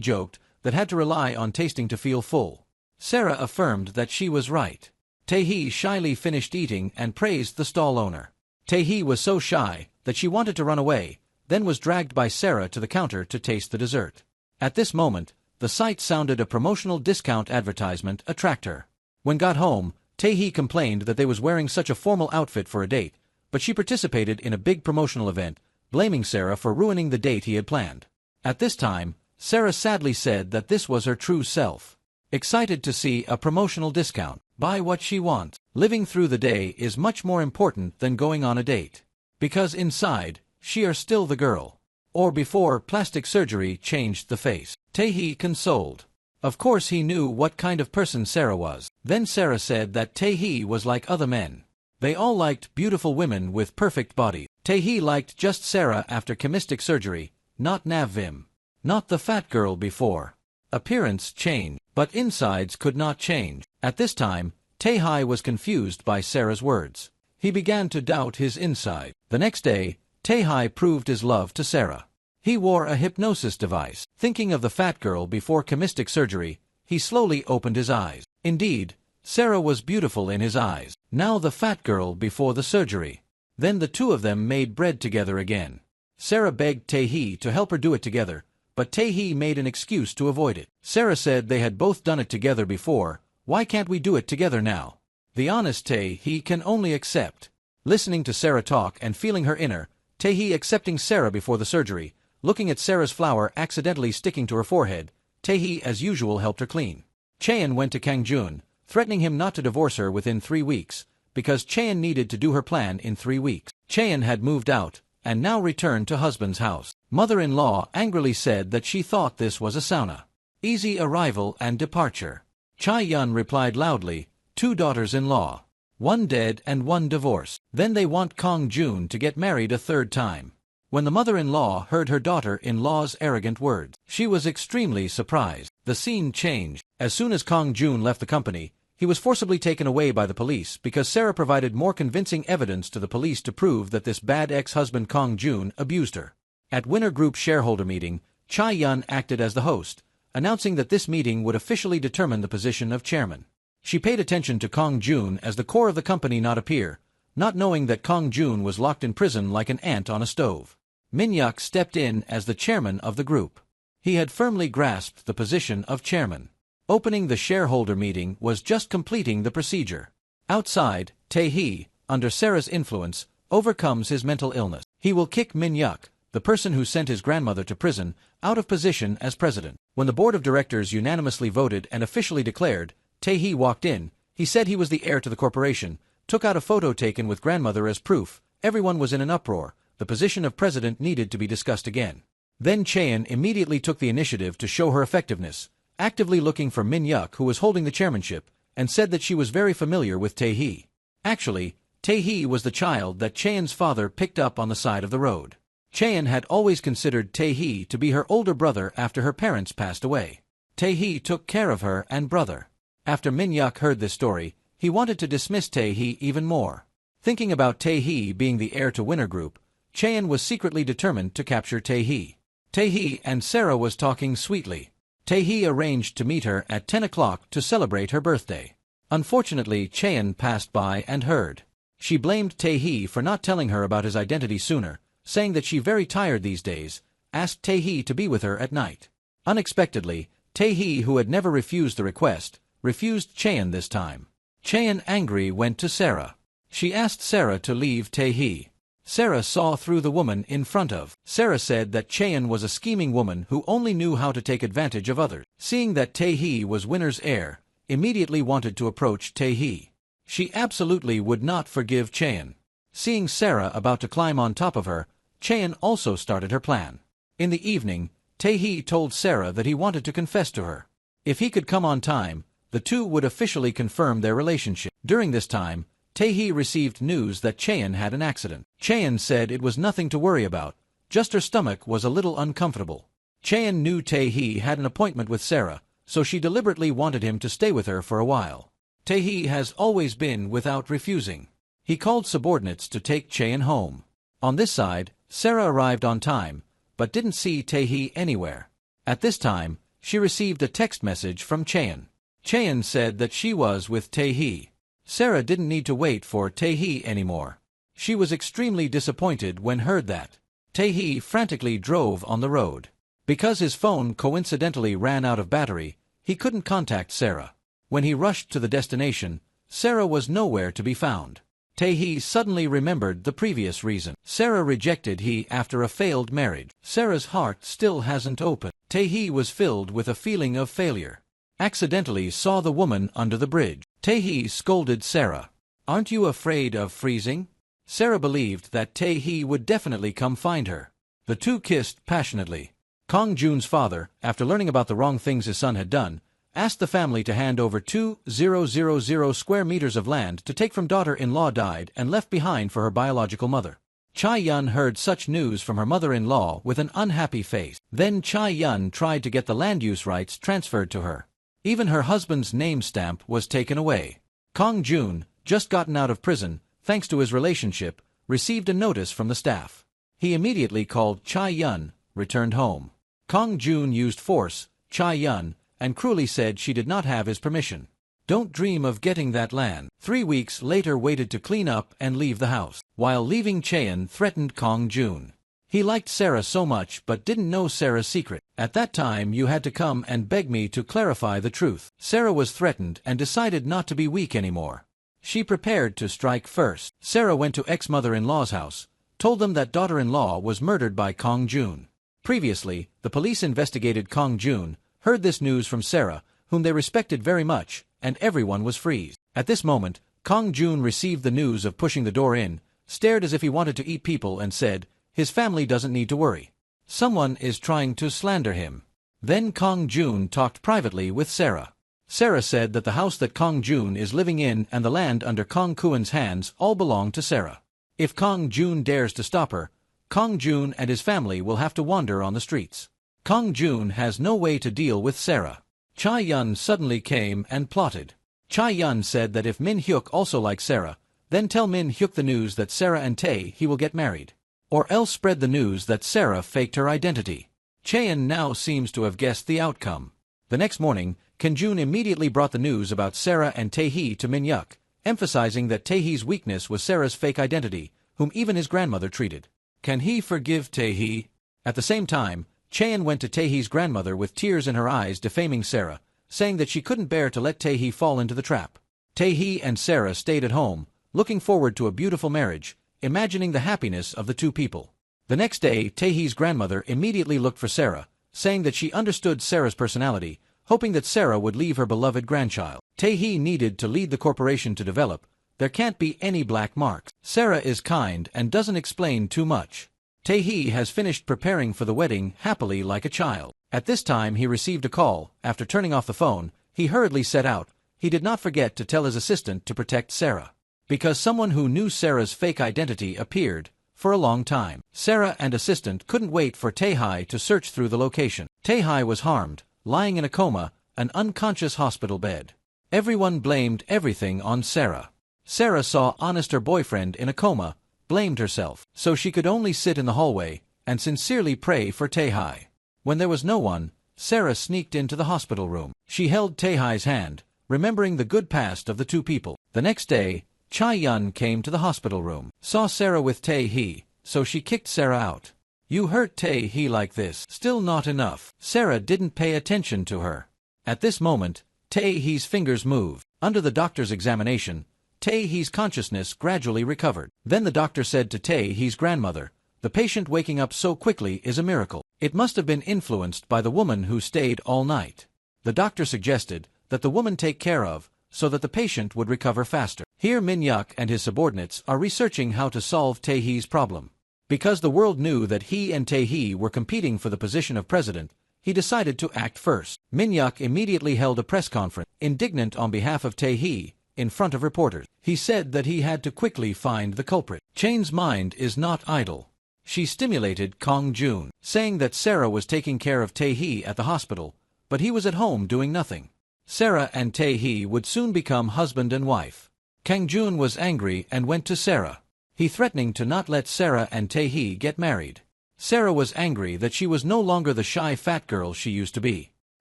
joked that had to rely on tasting to feel full. Sara affirmed that she was right. Tae-hee shyly finished eating and praised the stall owner. Tae-hee was so shy that she wanted to run away, then was dragged by Sara to the counter to taste the dessert. At this moment, the sight sounded a promotional discount advertisement attract her. When got home, Tae-hee complained that they was wearing such a formal outfit for a date, but she participated in a big promotional event, blaming Sara for ruining the date he had planned. At this time, Sara sadly said that this was her true self. Excited to see a promotional discount, buy what she wants. Living through the day is much more important than going on a date. Because inside, she are still the girl. Or before plastic surgery changed the face. Tae-hee consoled. Of course he knew what kind of person Sara was. Then Sara said that Tae-hee was like other men. They all liked beautiful women with perfect bodies. Tae-hee liked just Sara after chemistic surgery, not Navim. Not the fat girl before. Appearance changed, but insides could not change. At this time, Tae-hee was confused by Sara's words. He began to doubt his inside. The next day, Tae-hee proved his love to Sara. He wore a hypnosis device. Thinking of the fat girl before chemistic surgery, He slowly opened his eyes. Indeed, Sara was beautiful in his eyes. Now the fat girl before the surgery. Then the two of them made bread together again. Sara begged Tae-hee to help her do it together, but Tae-hee made an excuse to avoid it. Sara said they had both done it together before, why can't we do it together now? The honest Tae-hee can only accept. Listening to Sara talk and feeling her inner, Tae-hee accepting Sara before the surgery, looking at Sara's flower accidentally sticking to her forehead, Tae-hee as usual helped her clean. Chaeyeon went to Kang-joon, threatening him not to divorce her within 3 weeks, because Chaeyeon needed to do her plan in 3 weeks. Chaeyeon had moved out, and now returned to husband's house. Mother-in-law angrily said that she thought this was a sauna. Easy arrival and departure. Chae-yeon replied loudly, 2 daughters-in-law. 1 dead and 1 divorced. Then they want Kang-joon to get married a 3rd time. When the mother-in-law heard her daughter-in-law's arrogant words, she was extremely surprised. The scene changed. As soon as Kang-joon left the company, he was forcibly taken away by the police because Sara provided more convincing evidence to the police to prove that this bad ex-husband Kang-joon abused her. At Winner Group shareholder meeting, Chae-yeon acted as the host, announcing that this meeting would officially determine the position of chairman. She paid attention to Kang-joon as the core of the company not appear, not knowing that Kang-joon was locked in prison like an ant on a stove. Min-hyuk stepped in as the chairman of the group. He had firmly grasped the position of chairman. Opening the shareholder meeting was just completing the procedure. Outside, Tae-hee, under Sara's influence, overcomes his mental illness. He will kick Min-hyuk, the person who sent his grandmother to prison, out of position as president. When the board of directors unanimously voted and officially declared, Tae-hee walked in. He said he was the heir to the corporation, took out a photo taken with grandmother as proof. Everyone was in an uproar. The position of president needed to be discussed again. Then Chaeyeon immediately took the initiative to show her effectiveness, actively looking for Min-hyuk, who was holding the chairmanship, and said that she was very familiar with Tae-hee. Actually, Tae-hee was the child that Chaeyeon's father picked up on the side of the road. Chaeyeon had always considered Tae-hee to be her older brother after her parents passed away. Tae-hee took care of her and brother. After Min-hyuk heard this story, he wanted to dismiss Tae-hee even more. Thinking about Tae-hee being the heir to Winner Group, Chaeyeon was secretly determined to capture Tae-hee. Tae-hee and Sara was talking sweetly. Tae-hee arranged to meet her at 10 o'clock to celebrate her birthday. Unfortunately, Chaeyeon passed by and heard. She blamed Tae-hee for not telling her about his identity sooner, saying that she very tired these days, asked Tae-hee to be with her at night. Unexpectedly, Tae-hee, who had never refused the request, refused Chaeyeon this time. Chaeyeon, angry, went to Sara. She asked Sara to leave Tae-hee. Sara saw through the woman in front of. Sara said that Chaeyeon was a scheming woman who only knew how to take advantage of others. Seeing that Tae-hee was Winner's heir, immediately wanted to approach Tae-hee. She absolutely would not forgive Chaeyeon. Seeing Sara about to climb on top of her, Chaeyeon also started her plan. In the evening, Tae-hee told Sara that he wanted to confess to her. If he could come on time, the two would officially confirm their relationship. During this time, Tae-hee received news that Chaeyeon had an accident. Chaeyeon said it was nothing to worry about, just her stomach was a little uncomfortable. Chaeyeon knew Tae-hee had an appointment with Sara, so she deliberately wanted him to stay with her for a while. Tae-hee has always been without refusing. He called subordinates to take Chaeyeon home. On this side, Sara arrived on time, but didn't see Tae-hee anywhere. At this time, she received a text message from Chaeyeon. Chaeyeon said that she was with Tae-hee. Sara didn't need to wait for Tae-hee anymore. She was extremely disappointed when heard that. Tae-hee frantically drove on the road. Because his phone coincidentally ran out of battery, he couldn't contact Sara. When he rushed to the destination, Sara was nowhere to be found. Tae-hee suddenly remembered the previous reason. Sara rejected he after a failed marriage. Sara's heart still hasn't opened. Tae-hee was filled with a feeling of failure. Accidentally saw the woman under the bridge. Tae-hee scolded Sara. "Aren't you afraid of freezing?" Sara believed that Tae-hee would definitely come find her. The two kissed passionately. Kang-joon's father, after learning about the wrong things his son had done, asked the family to hand over 2,000 square meters of land to take from daughter-in-law died and left behind for her biological mother. Chae-yeon heard such news from her mother-in-law with an unhappy face. Then Chae-yeon tried to get the land use rights transferred to her. Even her husband's name stamp was taken away. Kang-joon, just gotten out of prison, thanks to his relationship, received a notice from the staff. He immediately called Chae-yeon, returned home. Kang-joon used force, Chae-yeon, and cruelly said she did not have his permission. Don't dream of getting that land. 3 weeks later waited to clean up and leave the house. While leaving, Cheon threatened Kong Jun. He liked Sara so much but didn't know Sara's secret. At that time you had to come and beg me to clarify the truth. Sara was threatened and decided not to be weak anymore. She prepared to strike first. Sara went to ex-mother-in-law's house, told them that daughter-in-law was murdered by Kong Jun. Previously, the police investigated Kong Jun, heard this news from Sara, whom they respected very much, and everyone was freezed. At this moment, Kong Jun received the news of pushing the door in, stared as if he wanted to eat people and said, his family doesn't need to worry. Someone is trying to slander him. Then Kong Jun talked privately with Sara. Sara said that the house that Kong Jun is living in and the land under Kong Kuen's hands all belong to Sara. If Kong Jun dares to stop her, Kong Jun and his family will have to wander on the streets. Kong Jun has no way to deal with Sara. Chae-yun suddenly came and plotted. Chae-yun said that if Min-hyuk also likes Sara, then tell Min-hyuk the news that Sara and Tae-hee will get married. Or else spread the news that Sara faked her identity. Cheon now seems to have guessed the outcome. The next morning, Kan-jun immediately brought the news about Sara and Tae-hee to Min-hyuk, emphasizing that Tae-hee's weakness was Sara's fake identity, whom even his grandmother treated. Can he forgive Tae-hee? At the same time, Cheon went to Tae-hee's grandmother with tears in her eyes defaming Sara, saying that she couldn't bear to let Tae-hee fall into the trap. Tae-hee and Sara stayed at home, looking forward to a beautiful marriage, imagining the happiness of the two people. The next day, Tae-hee's grandmother immediately looked for Sara, saying that she understood Sara's personality, hoping that Sara would leave her beloved grandchild. Tae-hee needed to lead the corporation to develop. There can't be any black marks. Sara is kind and doesn't explain too much. Tae-hee has finished preparing for the wedding happily like a child. At this time he received a call. After turning off the phone, he hurriedly set out. He did not forget to tell his assistant to protect Sara. Because someone who knew Sara's fake identity appeared, for a long time. Sara and assistant couldn't wait for Tae-hee to search through the location. Tae-hee was harmed, lying in a coma, an unconscious hospital bed. Everyone blamed everything on Sara. Sara saw Honest, her boyfriend, in a coma, blamed herself, so she could only sit in the hallway and sincerely pray for Tae-hee. When there was no one, Sara sneaked into the hospital room. She held Tae-hee's hand, remembering the good past of the two people. The next day, Chae-yun came to the hospital room, saw Sara with Tae-hee, so she kicked Sara out. You hurt Tae-hee like this. Still not enough. Sara didn't pay attention to her. At this moment, Tae-hee's fingers moved. Under the doctor's examination, Tae-hee's consciousness gradually recovered. Then the doctor said to Tae-hee's grandmother, the patient waking up so quickly is a miracle. It must have been influenced by the woman who stayed all night. The doctor suggested that the woman take care of, so that the patient would recover faster. Here Min-hyuk and his subordinates are researching how to solve Tae-hee's problem. Because the world knew that he and Tae-hee were competing for the position of president, he decided to act first. Min-hyuk immediately held a press conference, indignant on behalf of Tae-hee, in front of reporters. He said that he had to quickly find the culprit. Chain's mind is not idle. She stimulated Kong Jun, saying that Sara was taking care of Tae-hee at the hospital, but he was at home doing nothing. Sara and Tae-hee would soon become husband and wife. Kang Jun was angry and went to Sara. He threatening to not let Sara and Tae-hee get married. Sara was angry that she was no longer the shy fat girl she used to be.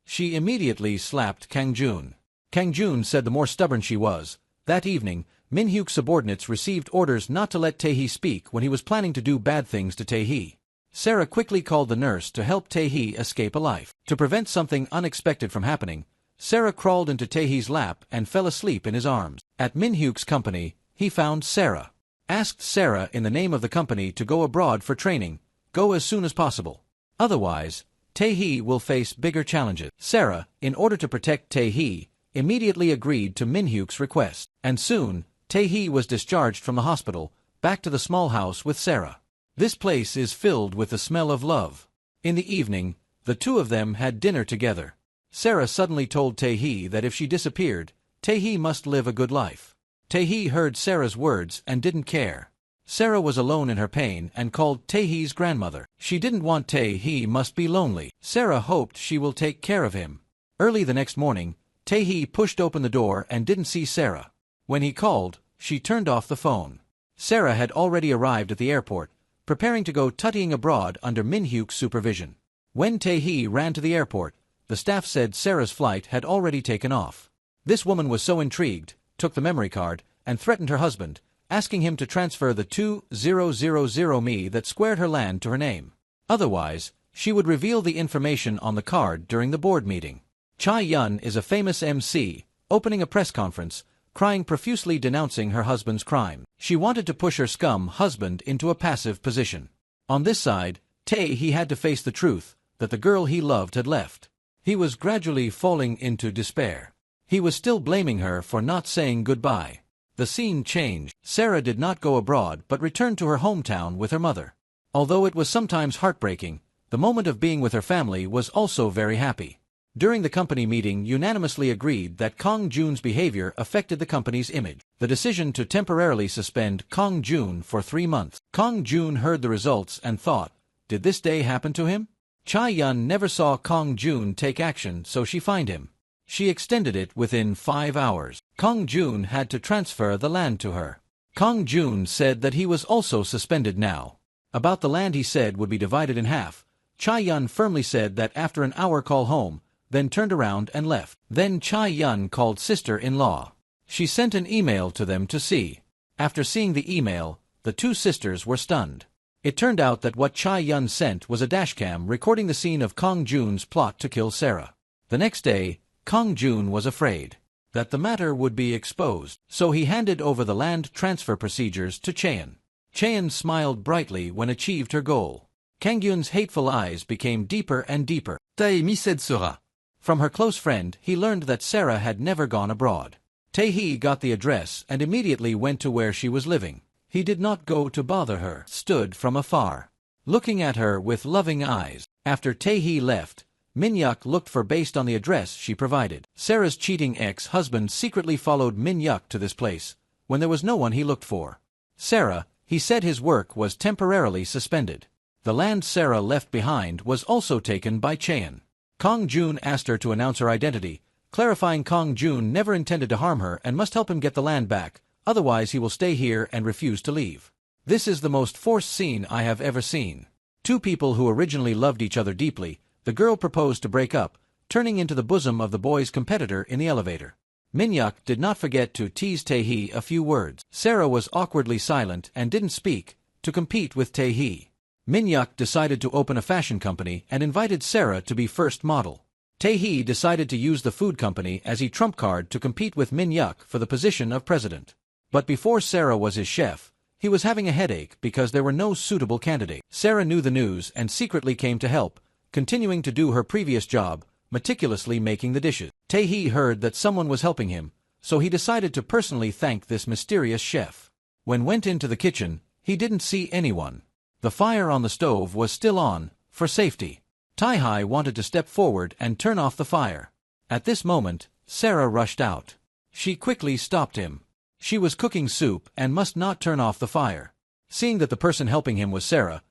She immediately slapped Kang Jun. Kang Jun said the more stubborn she was. That evening, Min-hyuk's subordinates received orders not to let Tae-hee speak when he was planning to do bad things to Tae-hee. Sara quickly called the nurse to help Tae-hee escape alive. To prevent something unexpected from happening, Sara crawled into Tae-hee's lap and fell asleep in his arms. At Min-hyuk's company, he found Sara. Asked Sara in the name of the company to go abroad for training, go as soon as possible. Otherwise, Tae-hee will face bigger challenges. Sara, in order to protect Tae-hee, immediately agreed to Min-hyuk's request. And soon, Tae-hee was discharged from the hospital, back to the small house with Sara. This place is filled with the smell of love. In the evening, the two of them had dinner together. Sara suddenly told Tae-hee that if she disappeared, Tae-hee must live a good life. Tae-hee heard Sara's words and didn't care. Sara was alone in her pain and called Tae-hee's grandmother. She didn't want Tae-hee must be lonely. Sara hoped she will take care of him. Early the next morning, Tae-hee pushed open the door and didn't see Sara. When he called, she turned off the phone. Sara had already arrived at the airport, preparing to go tuttying abroad under Min-hyuk's supervision. When Tae-hee ran to the airport, the staff said Sara's flight had already taken off. This woman was so intrigued, took the memory card, and threatened her husband, asking him to transfer the 2000 mi that squared her land to her name. Otherwise, she would reveal the information on the card during the board meeting. Chae-yun is a famous MC, opening a press conference, crying profusely denouncing her husband's crime. She wanted to push her scum husband into a passive position. On this side, Tae-hee had to face the truth that the girl he loved had left. He was gradually falling into despair. He was still blaming her for not saying goodbye. The scene changed. Sara did not go abroad but returned to her hometown with her mother. Although it was sometimes heartbreaking, the moment of being with her family was also very happy. During the company meeting unanimously agreed that Kang Jun's behavior affected the company's image. The decision to temporarily suspend Kang Jun for 3 months. Kang Jun heard the results and thought, did this day happen to him? Chae-yun never saw Kang Jun take action, so she fined him. She extended it within 5 hours. Kang Jun had to transfer the land to her. Kang Jun said that he was also suspended now. About the land he said would be divided in half. Chae-yun firmly said that after an hour call home, then turned around and left. Then Chae-yun called sister-in-law. She sent an email to them to see. After seeing the email, the two sisters were stunned. It turned out that what Chae-yun sent was a dashcam recording the scene of Kang Jun's plot to kill Sara. The next day, Kang Jun was afraid that the matter would be exposed, so he handed over the land transfer procedures to Chae-yun. Chae-yun smiled brightly when achieved her goal. Kang Jun's hateful eyes became deeper and deeper. Tae-hee said Sara. From her close friend, he learned that Sara had never gone abroad. Tae-hee got the address and immediately went to where she was living. He did not go to bother her, stood from afar, looking at her with loving eyes. After Tae-hee left, Min-yuk looked for based on the address she provided. Sara's cheating ex-husband secretly followed Min-yuk to this place, when there was no one he looked for. Sara, he said his work was temporarily suspended. The land Sara left behind was also taken by Chae-yun. Kang Jun asked her to announce her identity, clarifying Kang Jun never intended to harm her and must help him get the land back, otherwise he will stay here and refuse to leave. This is the most forced scene I have ever seen. Two people who originally loved each other deeply, the girl proposed to break up, turning into the bosom of the boy's competitor in the elevator. Min-yuk did not forget to tease Tae-hee a few words. Sara was awkwardly silent and didn't speak, to compete with Tae-hee. Min-yuk decided to open a fashion company and invited Sara to be first model. Tae-hee decided to use the food company as a trump card to compete with Min-yuk for the position of president. But before Sara was his chef, he was having a headache because there were no suitable candidates. Sara knew the news and secretly came to help, continuing to do her previous job, meticulously making the dishes. Tae-hee heard that someone was helping him, so he decided to personally thank this mysterious chef. When went into the kitchen, he didn't see anyone. The fire on the stove was still on, for safety. Tae-hee wanted to step forward and turn off the fire. At this moment, Sara rushed out. She quickly stopped him. She was cooking soup and must not turn off the fire. Seeing that the person helping him was Sara,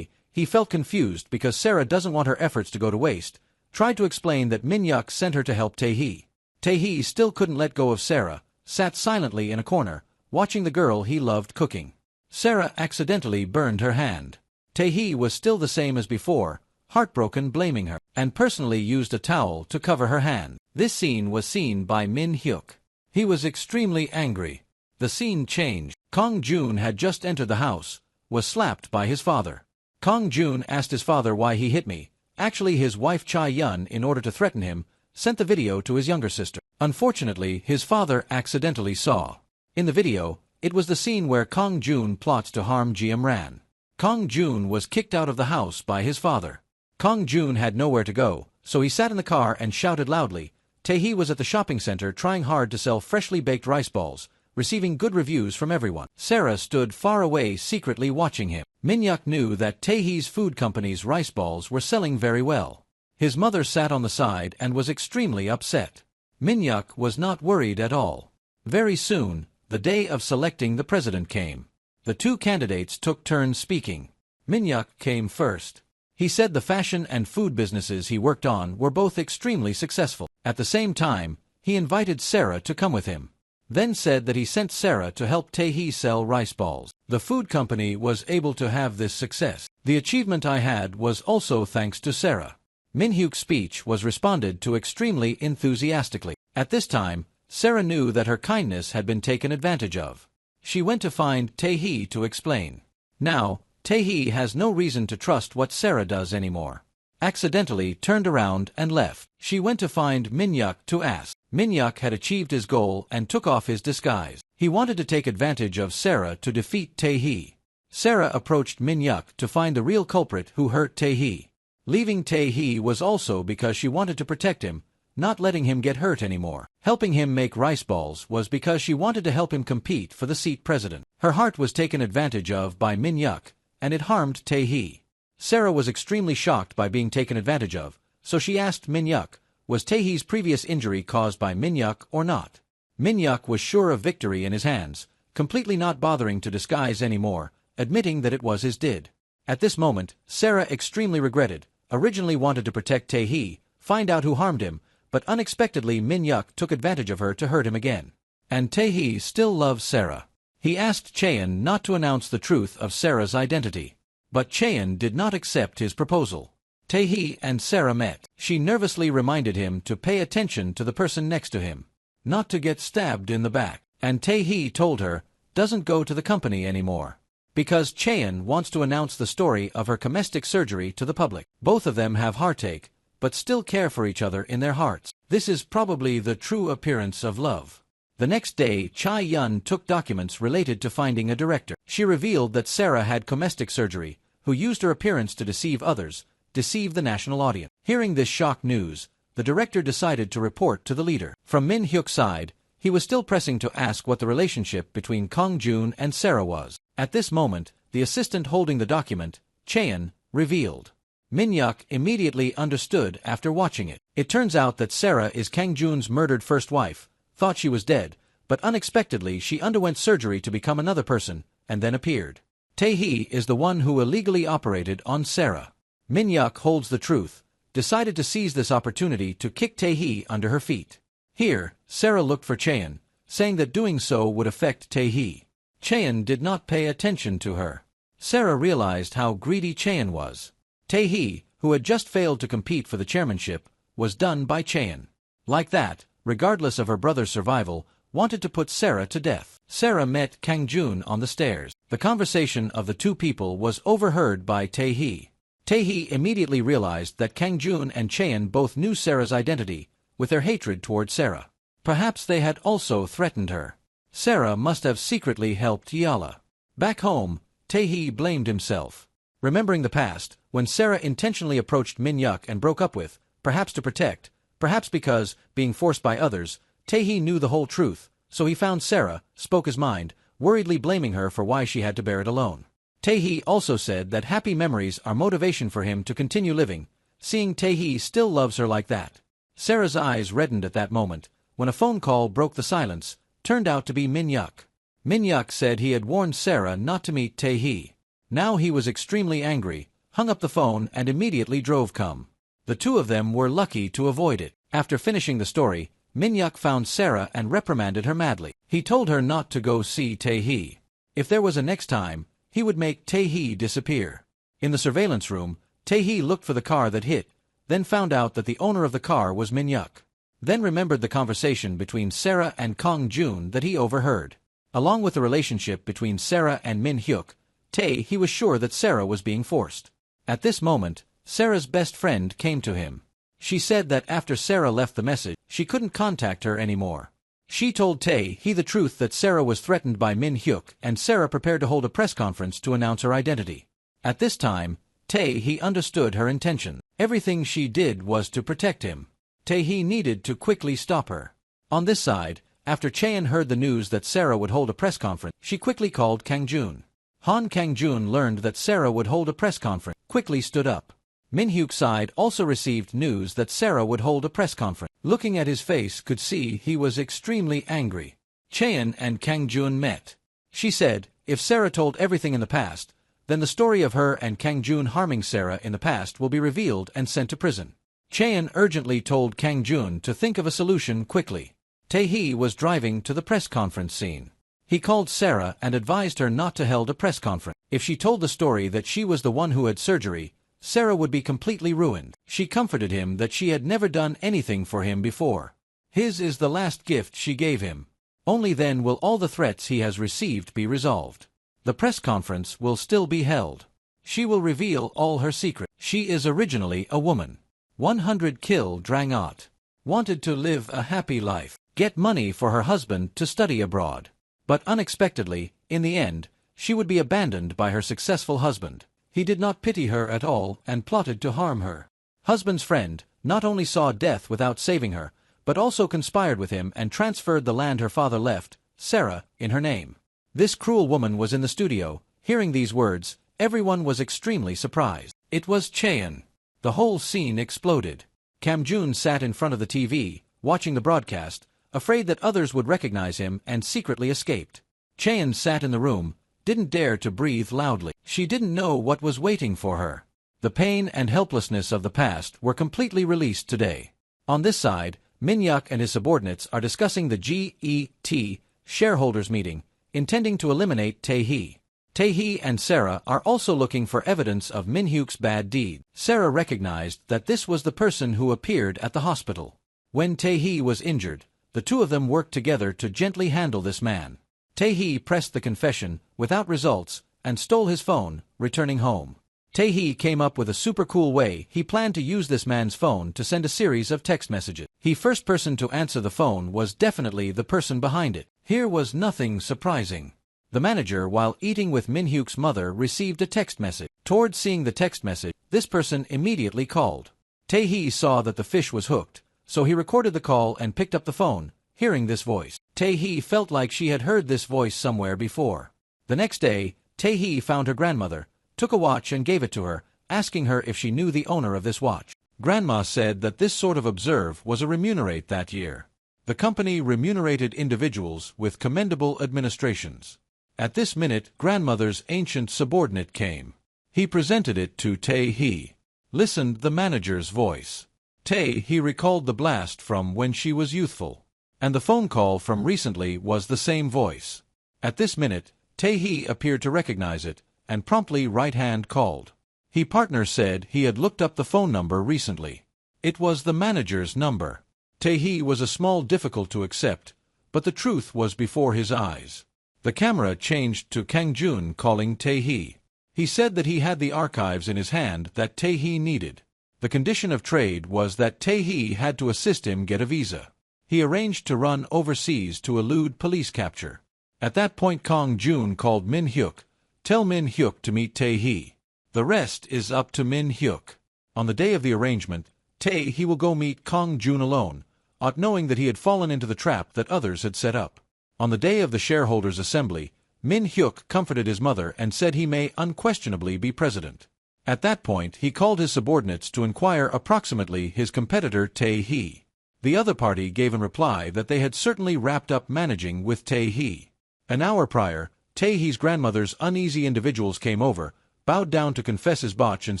he felt confused because Sara doesn't want her efforts to go to waste, tried to explain that Min-yuk sent her to help Tae-hee. Tae-hee still couldn't let go of Sara, sat silently in a corner, watching the girl he loved cooking. Sara accidentally burned her hand. Tae-hee was still the same as before, heartbroken, blaming her, and personally used a towel to cover her hand. This scene was seen by Min-hyuk. He was extremely angry. The scene changed. Kang Jun had just entered the house, was slapped by his father. Kang Jun asked his father why he hit me. Actually, his wife Chae-yun, in order to threaten him, sent the video to his younger sister. Unfortunately, his father accidentally saw. In the video, it was the scene where Kang Jun plots to harm Sa Geum-ran. Kang Jun was kicked out of the house by his father. Kang Jun had nowhere to go, so he sat in the car and shouted loudly. Tae-hee was at the shopping center trying hard to sell freshly baked rice balls, receiving good reviews from everyone. Sara stood far away secretly watching him. Min-yuk knew that Tae-hee's food company's rice balls were selling very well. His mother sat on the side and was extremely upset. Min-yuk was not worried at all. Very soon, the day of selecting the president came. The two candidates took turns speaking. Min-yuk came first. He said the fashion and food businesses he worked on were both extremely successful. At the same time, he invited Sara to come with him. Then said that he sent Sara to help Tae-hee sell rice balls. The food company was able to have this success. The achievement I had was also thanks to Sara. Min-hyuk's speech was responded to extremely enthusiastically. At this time, Sara knew that her kindness had been taken advantage of. She went to find Tae-hee to explain. Now, Tae-hee has no reason to trust what Sara does anymore. Accidentally turned around and left. She went to find Min-hyuk to ask. Min-hyuk had achieved his goal and took off his disguise. He wanted to take advantage of Sara to defeat Tae-hee. Sara approached Min-hyuk to find the real culprit who hurt Tae-hee. Leaving Tae-hee was also because she wanted to protect him, not letting him get hurt anymore. Helping him make rice balls was because she wanted to help him compete for the seat president. Her heart was taken advantage of by Min-hyuk, and it harmed Tae-hee. Sara was extremely shocked by being taken advantage of, so she asked Min-hyuk, was Tae-hee's previous injury caused by Min-hyuk or not? Min-hyuk was sure of victory in his hands, completely not bothering to disguise anymore, admitting that it was his did. At this moment, Sara extremely regretted, originally wanted to protect Tae-hee, find out who harmed him, but unexpectedly Min-hyuk took advantage of her to hurt him again. And Tae-hee still loves Sara. He asked Chaeyeon not to announce the truth of Sara's identity. But Chaeyeon did not accept his proposal. Tae-hee and Sara met. She nervously reminded him to pay attention to the person next to him, not to get stabbed in the back. And Tae-hee told her, doesn't go to the company anymore. Because Chaeyeon wants to announce the story of her cosmetic surgery to the public. Both of them have heartache, but still care for each other in their hearts. This is probably the true appearance of love. The next day, Chae-yeon took documents related to finding a director. She revealed that Sara had cosmetic surgery, who used her appearance to deceive others, deceive the national audience. Hearing this shock news, the director decided to report to the leader. From Min-hyuk's side, he was still pressing to ask what the relationship between Kong-joon and Sara was. At this moment, the assistant holding the document, Chaeyeon, revealed. Min-hyuk immediately understood after watching it. It turns out that Sara is Kang-joon's murdered first wife, thought she was dead, but unexpectedly she underwent surgery to become another person, and then appeared. Tae-hee is the one who illegally operated on Sara. Min-hyuk holds the truth, decided to seize this opportunity to kick Tae-hee under her feet. Here, Sara looked for Chaeyeon, saying that doing so would affect Tae-hee. Chaeyeon did not pay attention to her. Sara realized how greedy Chaeyeon was. Tae-hee, who had just failed to compete for the chairmanship, was done by Chaeyeon. Like that, regardless of her brother's survival, wanted to put Sara to death. Sara met Kang-joon on the stairs. The conversation of the two people was overheard by Tae-hee. Tae-hee immediately realized that Kang-joon and Chaeyeon both knew Sara's identity, with their hatred toward Sara. Perhaps they had also threatened her. Sara must have secretly helped Yala. Back home, Tae-hee blamed himself. Remembering the past, when Sara intentionally approached Min-hyuk and broke up with, perhaps to protect, perhaps because, being forced by others, Tae-hee knew the whole truth, so he found Sara, spoke his mind, worriedly blaming her for why she had to bear it alone. Tae-hee also said that happy memories are motivation for him to continue living, seeing Tae-hee still loves her like that. Sara's eyes reddened at that moment, when a phone call broke the silence, turned out to be Min-hyuk. Min-hyuk said he had warned Sara not to meet Tae-hee. Now he was extremely angry, hung up the phone and immediately drove come. The two of them were lucky to avoid it. After finishing the story, Min-hyuk found Sara and reprimanded her madly. He told her not to go see Tae-hee. If there was a next time, he would make Tae-hee disappear. In the surveillance room, Tae-hee looked for the car that hit, then found out that the owner of the car was Min-hyuk. Then remembered the conversation between Sara and Kang-joon that he overheard. Along with the relationship between Sara and Min-hyuk, he was sure that Sara was being forced. At this moment, Sara's best friend came to him. She said that after Sara left the message, she couldn't contact her anymore. She told Tae-hee the truth that Sara was threatened by Min-hyuk, and Sara prepared to hold a press conference to announce her identity. At this time, Tae-hee understood her intention. Everything she did was to protect him. Tae-hee needed to quickly stop her. On this side, after Chaeyeon heard the news that Sara would hold a press conference, she quickly called Kang-joon. Kang-joon learned that Sara would hold a press conference, quickly stood up. Min-hyuk's side also received news that Sara would hold a press conference. Looking at his face could see he was extremely angry. Chaeyeon and Kang-joon met. She said, if Sara told everything in the past, then the story of her and Kang-joon harming Sara in the past will be revealed and sent to prison. Chaeyeon urgently told Kang-joon to think of a solution quickly. Tae-hee was driving to the press conference scene. He called Sara and advised her not to hold a press conference. If she told the story that she was the one who had surgery, Sara would be completely ruined. She comforted him that she had never done anything for him before. His is the last gift she gave him. Only then will all the threats he has received be resolved. The press conference will still be held. She will reveal all her secrets. She is originally a woman. 100 Kdrama. Wanted to live a happy life. Get money for her husband to study abroad. But unexpectedly, in the end, she would be abandoned by her successful husband. He did not pity her at all and plotted to harm her. Husband's friend not only saw death without saving her, but also conspired with him and transferred the land her father left, Sara, in her name. This cruel woman was in the studio. Hearing these words, everyone was extremely surprised. It was Cheon. The whole scene exploded. Kam-jun sat in front of the TV, watching the broadcast, afraid that others would recognize him and secretly escaped. Cheon sat in the room, didn't dare to breathe loudly. She didn't know what was waiting for her. The pain and helplessness of the past were completely released today. On this side, Min-hyuk and his subordinates are discussing the GET shareholders meeting, intending to eliminate Tae-hee. Tae-hee and Sara are also looking for evidence of Min-hyuk's bad deed. Sara recognized that this was the person who appeared at the hospital. When Tae-hee was injured, the two of them worked together to gently handle this man. Tae-hee pressed the confession, without results, and stole his phone, returning home. Tae-hee came up with a super cool way. He planned to use this man's phone to send a series of text messages. The first person to answer the phone was definitely the person behind it. Here was nothing surprising. The manager, while eating with Min-hyuk's mother, received a text message. Towards seeing the text message, this person immediately called. Tae-hee saw that the fish was hooked, so he recorded the call and picked up the phone, hearing this voice. Tae-hee felt like she had heard this voice somewhere before. The next day, Tae-hee found her grandmother, took a watch and gave it to her, asking her if she knew the owner of this watch. Grandma said that this sort of observe was a remunerate that year. The company remunerated individuals with commendable administrations. At this minute, grandmother's ancient subordinate came. He presented it to Tae-hee. Listened the manager's voice. Tae-hee recalled the blast from when she was youthful. And the phone call from recently was the same voice. At this minute, Tae-hee appeared to recognize it, and promptly right-hand called. His partner said he had looked up the phone number recently. It was the manager's number. Tae-hee was a small difficult to accept, but the truth was before his eyes. The camera changed to Kang-jun calling Tae-hee. He said that he had the archives in his hand that Tae-hee needed. The condition of trade was that Tae-hee had to assist him get a visa. He arranged to run overseas to elude police capture. At that point Kang-jun called Min-hyuk. Tell Min-hyuk to meet Tae-hee. The rest is up to Min-hyuk. On the day of the arrangement, Tae-hee will go meet Kang-jun alone, not knowing that he had fallen into the trap that others had set up. On the day of the shareholders' assembly, Min-hyuk comforted his mother and said he may unquestionably be president. At that point he called his subordinates to inquire approximately his competitor Tae-hee. The other party gave in reply that they had certainly wrapped up managing with Tae-hee. An hour prior, Tae-hee's grandmother's uneasy individuals came over, bowed down to confess his botch and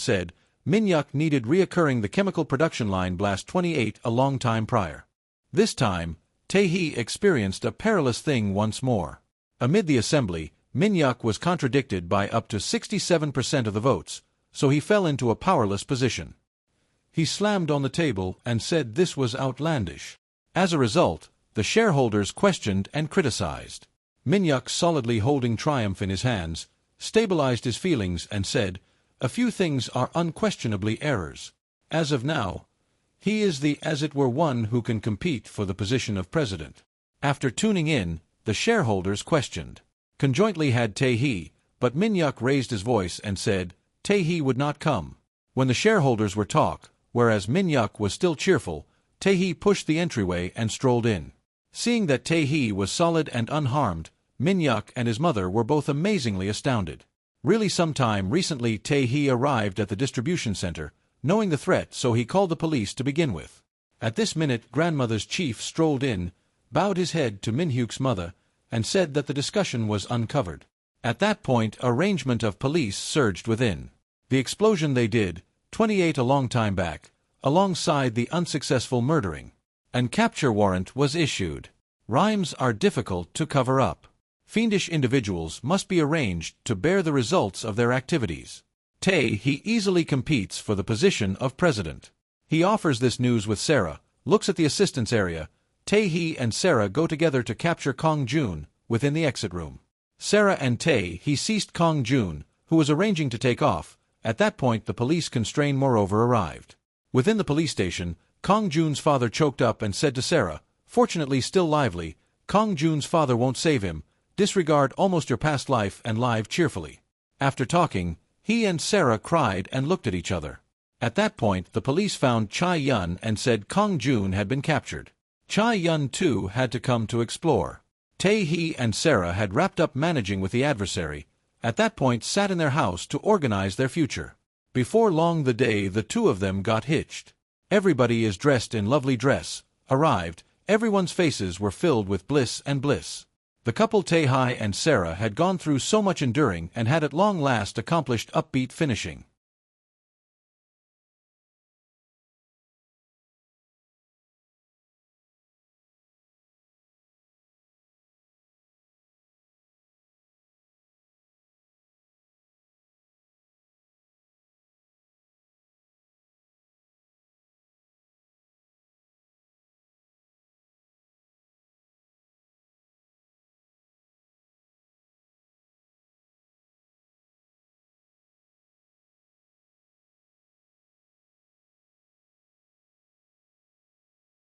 said, Min-hyuk needed reoccurring the chemical production line blast 28 a long time prior. This time, Tae-hee experienced a perilous thing once more. Amid the assembly, Min-hyuk was contradicted by up to 67% of the votes, so he fell into a powerless position. He slammed on the table and said this was outlandish. As a result, the shareholders questioned and criticized. Min-hyuk, solidly holding triumph in his hands, stabilized his feelings and said, a few things are unquestionably errors. As of now, he is the as it were one who can compete for the position of president. After tuning in, the shareholders questioned. Conjointly had Tae-hee, but Min-hyuk raised his voice and said, Tae-hee would not come. When the shareholders were talk, whereas Min-hyuk was still cheerful, Tae-hee pushed the entryway and strolled in. Seeing that Tae-hee was solid and unharmed, Min-hyuk and his mother were both amazingly astounded. Really sometime recently Tae-hee arrived at the distribution center, knowing the threat, so he called the police to begin with. At this minute grandmother's chief strolled in, bowed his head to Min-hyuk's mother, and said that the discussion was uncovered. At that point arrangement of police surged within. The explosion they did, 28 a long time back, alongside the unsuccessful murdering. And capture warrant was issued. Rhymes are difficult to cover up. Fiendish individuals must be arranged to bear the results of their activities. He easily competes for the position of president. He offers this news with Sara, looks at the assistance area. He and Sara go together to capture Kong Jun within the exit room. Sara and he seized Kong Jun, who was arranging to take off. At that point the police constrained moreover arrived. Within the police station, Kong Jun's father choked up and said to Sara, fortunately still lively, Kong Jun's father won't save him, disregard almost your past life and live cheerfully. After talking, he and Sara cried and looked at each other. At that point the police found Chai-yun and said Kong Jun had been captured. Chai-yun too had to come to explore. He and Sara had wrapped up managing with the adversary, at that point sat in their house to organize their future. Before long the day the two of them got hitched. Everybody is dressed in lovely dress, arrived, everyone's faces were filled with bliss and bliss. The couple Tae and Sara had gone through so much enduring and had at long last accomplished upbeat finishing.